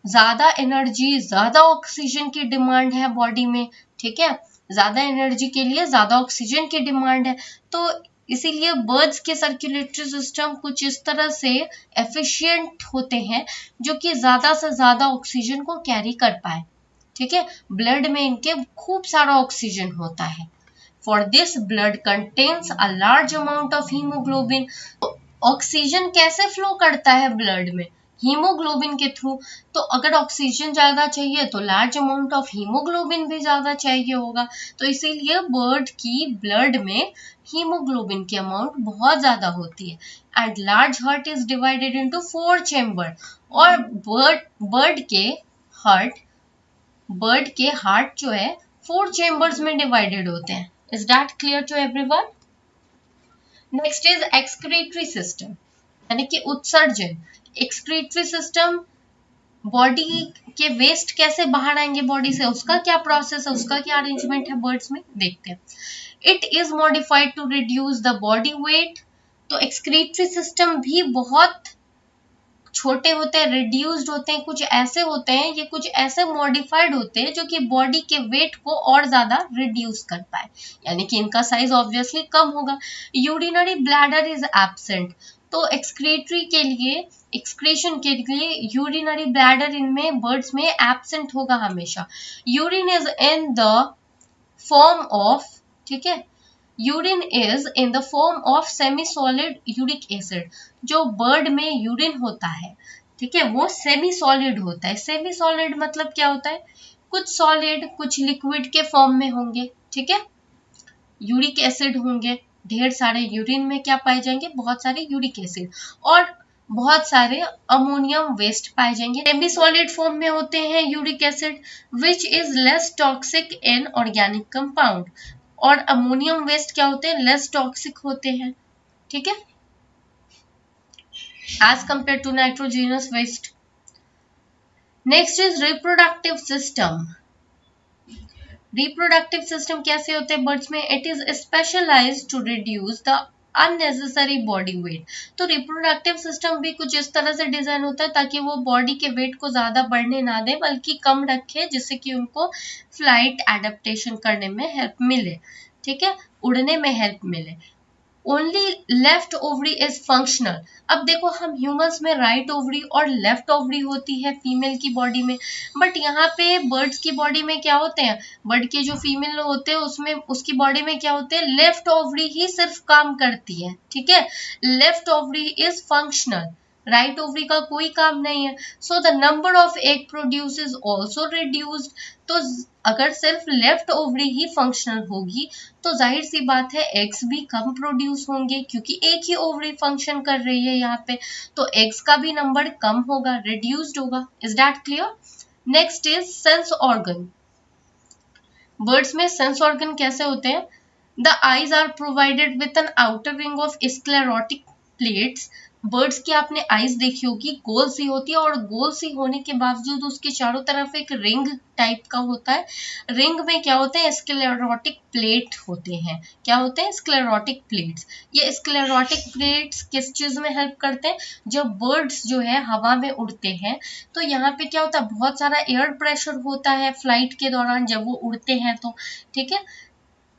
ज्यादा एनर्जी ज्यादा ऑक्सीजन की डिमांड है बॉडी में, ठीक है। ज्यादा एनर्जी के लिए ज्यादा ऑक्सीजन की डिमांड है, तो इसीलिए बर्ड्स के सर्कुलेटरी सिस्टम कुछ इस तरह से एफिशिएंट होते हैं जो कि ज्यादा से ज्यादा ऑक्सीजन को कैरी कर पाए, ठीक है। ब्लड में इनके खूब सारा ऑक्सीजन होता है। For this blood contains a large amount of haemoglobin. Oxygen कैसे फ्लो करता है ब्लड में, हीमोग्लोबिन के थ्रू। तो अगर ऑक्सीजन ज्यादा चाहिए तो लार्ज अमाउंट ऑफ हीमोग्लोबिन भी ज्यादा चाहिए होगा, तो इसीलिए बर्ड की ब्लड में हीमोग्लोबिन की अमाउंट बहुत ज्यादा होती है। And large heart is divided into 4 chamber. और बर्ड के हार्ट जो है 4 चेम्बर्स में डिवाइडेड होते हैं। Is that clear to everyone? Next is excretory system, यानी कि उत्सर्जन। एक्सक्रीटरी सिस्टम, बॉडी के वेस्ट कैसे बाहर आएंगे बॉडी से, उसका क्या प्रोसेस है, उसका क्या अरेंजमेंट है बर्ड्स में, देखते हैं। It is modified to reduce the body weight. तो एक्सक्रीटरी सिस्टम भी बहुत छोटे होते हैं, रिड्यूस्ड होते हैं, कुछ ऐसे होते हैं, ये कुछ ऐसे मॉडिफाइड होते हैं जो कि बॉडी के वेट को और ज्यादा रिड्यूस कर पाए, यानी कि इनका साइज ऑब्वियसली कम होगा। Urinary bladder is absent. तो एक्सक्रीटरी के लिए, एक्सक्रीशन के लिए यूरिनरी ब्लैडर इनमें बर्ड्स में एब्सेंट होगा हमेशा। Urine is in the form of, ठीक है, urine is in the form of semi solid uric acid. जो बर्ड में यूरिन होता है, ठीक है, वो सेमी सॉलिड होता है। सेमी सॉलिड मतलब क्या होता है, कुछ सॉलिड कुछ लिक्विड के फॉर्म में होंगे, ठीक है। यूरिक एसिड होंगे ढेर सारे, यूरिन में क्या पाए जाएंगे, बहुत सारे यूरिक एसिड और बहुत सारे अमोनियम वेस्ट पाए जाएंगे। सेमी सॉलिड फॉर्म में होते हैं uric acid which is less toxic in organic compound. और अमोनियम वेस्ट क्या होते हैं, लेस टॉक्सिक होते हैं, ठीक है, as compare to nitrogenous waste. Next is reproductive system. Reproductive system कैसे होते हैं बर्ड्स में, it is specialised to reduce the unnecessary body weight. तो रिप्रोडक्टिव सिस्टम भी कुछ इस तरह से डिजाइन होता है ताकि वो बॉडी के वेट को ज्यादा बढ़ने ना दे बल्कि कम रखे, जिससे कि उनको फ्लाइट एडेप्टेशन करने में हेल्प मिले, ठीक है, उड़ने में हेल्प मिले। Only left ovary is functional. अब देखो हम ह्यूमंस में राइट ओवरी और लेफ्ट ओवरी होती है फीमेल की बॉडी में, बट यहाँ पे बर्ड्स की बॉडी में क्या होते हैं, बर्ड के जो फीमेल होते हैं उसमें उसकी बॉडी में क्या होते हैं, लेफ्ट ओवरी ही सिर्फ काम करती है, ठीक है, left ovary is functional, right ovary का कोई काम नहीं है। So the number of egg produce is also reduced. तो अगर सिर्फ लेफ्ट ओवरी ही फंक्शनल होगी तो जाहिर सी बात है एग्स भी कम प्रोड्यूस होंगे, क्योंकि एक ही ओवरी फंक्शन कर रही है यहाँ पे, तो एग्स का भी नंबर कम होगा, रिड्यूस्ड होगा। Is that clear? Next is sense organ. Birds में सेंस ऑर्गन कैसे होते हैं? The eyes are provided with an outer ring of sclerotic plates. Birds की आपने आईज देखी होगी, गोल सी होती है, और गोल सी होने के बावजूद उसके चारों तरफ एक रिंग टाइप का होता है। रिंग में क्या होते हैं, स्क्लेरोटिक प्लेट होते हैं। क्या होते हैं? Sclerotic plates. ये स्क्लेरोटिक प्लेट्स किस चीज में हेल्प करते हैं? जब बर्ड्स जो है हवा में उड़ते हैं तो यहाँ पे क्या होता है, बहुत सारा एयर प्रेशर होता है फ्लाइट के दौरान जब वो उड़ते हैं, तो ठीक है,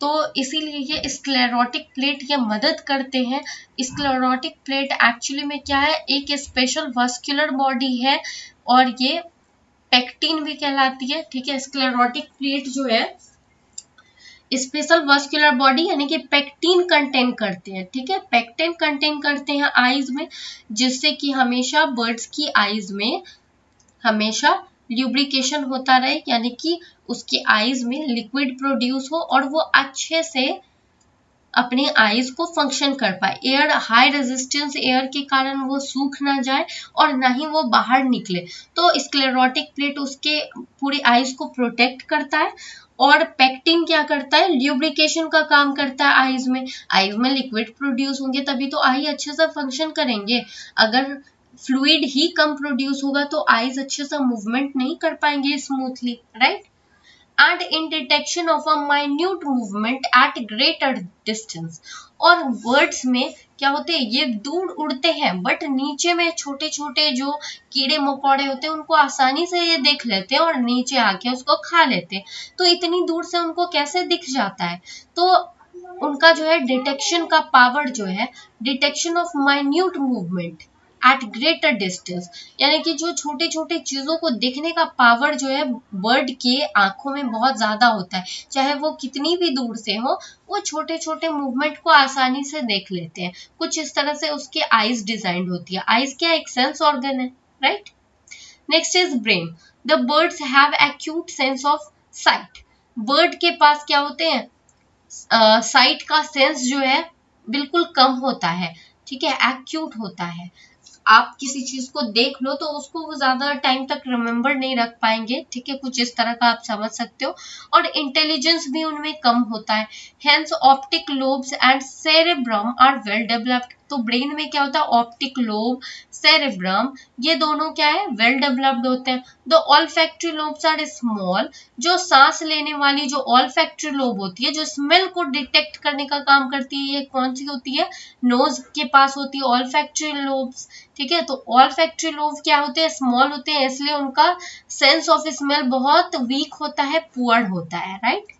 तो इसीलिए ये स्क्लेरोटिक प्लेट ये मदद करते हैं। स्क्लेरोटिक प्लेट एक्चुअली में क्या है, एक स्पेशल वास्कुलर बॉडी है और ये पेक्टिन भी कहलाती है, ठीक है। स्क्लेरोटिक प्लेट जो है स्पेशल वास्कुलर बॉडी यानी कि पेक्टिन कंटेन करते हैं, ठीक है, पेक्टिन कंटेन करते हैं आईज में, जिससे कि हमेशा बर्ड्स की आईज में हमेशा ल्यूब्रिकेशन होता रहे, यानी कि उसकी आईज में लिक्विड प्रोड्यूस हो और वो अच्छे से अपनी आईज को फंक्शन कर पाए। एयर, हाई रेजिस्टेंस एयर के कारण वो सूख ना जाए और ना ही वो बाहर निकले, तो स्क्लेरोटिक प्लेट उसके पूरी आईज को प्रोटेक्ट करता है। और पेक्टिन क्या करता है, ल्यूब्रिकेशन का काम करता है आईज में। आईज में लिक्विड प्रोड्यूस होंगे तभी तो आई अच्छे से फंक्शन करेंगे। अगर फ्लूइड ही कम प्रोड्यूस होगा तो आईज अच्छे से मूवमेंट नहीं कर पाएंगे smoothly, right. And in detection of a minute movement at greater distance. और वर्ड्स में क्या होते हैं, ये दूर उड़ते हैं बट नीचे में छोटे छोटे जो कीड़े मकोड़े होते हैं उनको आसानी से ये देख लेते हैं और नीचे आके उसको खा लेते हैं। तो इतनी दूर से उनको कैसे दिख जाता है, तो उनका जो है डिटेक्शन का पावर जो है, detection of minute movement at greater distance, यानी कि जो छोटे छोटे चीजों को देखने का पावर जो है बर्ड के आंखों में बहुत ज्यादा होता है, चाहे वो कितनी भी दूर से हो, वो छोटे छोटे मूवमेंट को आसानी से देख लेते हैं। कुछ इस तरह से उसके आईज डिजाइंड होती है। आईज क्या, एक सेंस ऑर्गन है, right. Next is brain. The birds have acute sense of site. Bird के पास क्या होते हैं, साइट का सेंस जो है बिल्कुल कम होता है, ठीक है, एक्यूट होता है। आप किसी चीज को देख लो तो उसको वो ज्यादा टाइम तक रिमेम्बर नहीं रख पाएंगे, ठीक है, कुछ इस तरह का आप समझ सकते हो। और इंटेलिजेंस भी उनमें कम होता है। Hence optic lobes and cerebrum are well developed. तो ब्रेन में क्या होता है, ऑप्टिक लोब, सेरेब्रम, ये दोनों क्या है, वेल डेवलप्ड होते हैं। The olfactory lobes are small. जो सांस लेने वाली जो ऑल्फैक्टरी लोब होती है, जो स्मेल को डिटेक्ट करने का काम करती है, ये कौन सी होती है, नोज के पास होती है ऑल्फैक्टरी लोब्स, ठीक है। तो ऑल्फैक्टरी लोब क्या होते हैं, स्मॉल होते हैं, इसलिए उनका सेंस ऑफ स्मेल बहुत वीक होता है, पुअर होता है, राइट।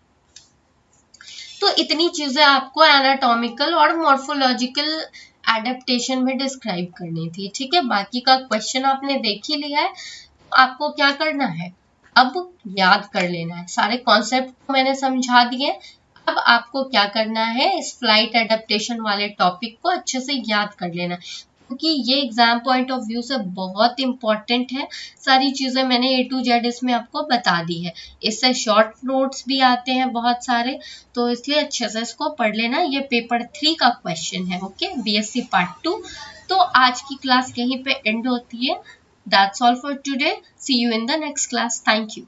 तो इतनी चीजें आपको एनाटॉमिकल और मॉर्फोलॉजिकल एडेप्टेशन में डिस्क्राइब करनी थी, ठीक है। बाकी का क्वेश्चन आपने देख ही लिया है, आपको क्या करना है, अब याद कर लेना है। सारे कॉन्सेप्ट मैंने समझा दिए, अब आपको क्या करना है, इस फ्लाइट एडेप्टेशन वाले टॉपिक को अच्छे से याद कर लेना, क्योंकि ये एग्जाम पॉइंट ऑफ व्यू से बहुत इंपॉर्टेंट है। सारी चीजें मैंने A to Z इसमें आपको बता दी है। इससे शॉर्ट नोट्स भी आते हैं बहुत सारे, तो इसलिए अच्छे से इसको पढ़ लेना। ये पेपर 3 का क्वेश्चन है, ओके, BSc पार्ट 2। तो आज की क्लास यहीं पे एंड होती है। That's all for today, see you in the next class, thank you.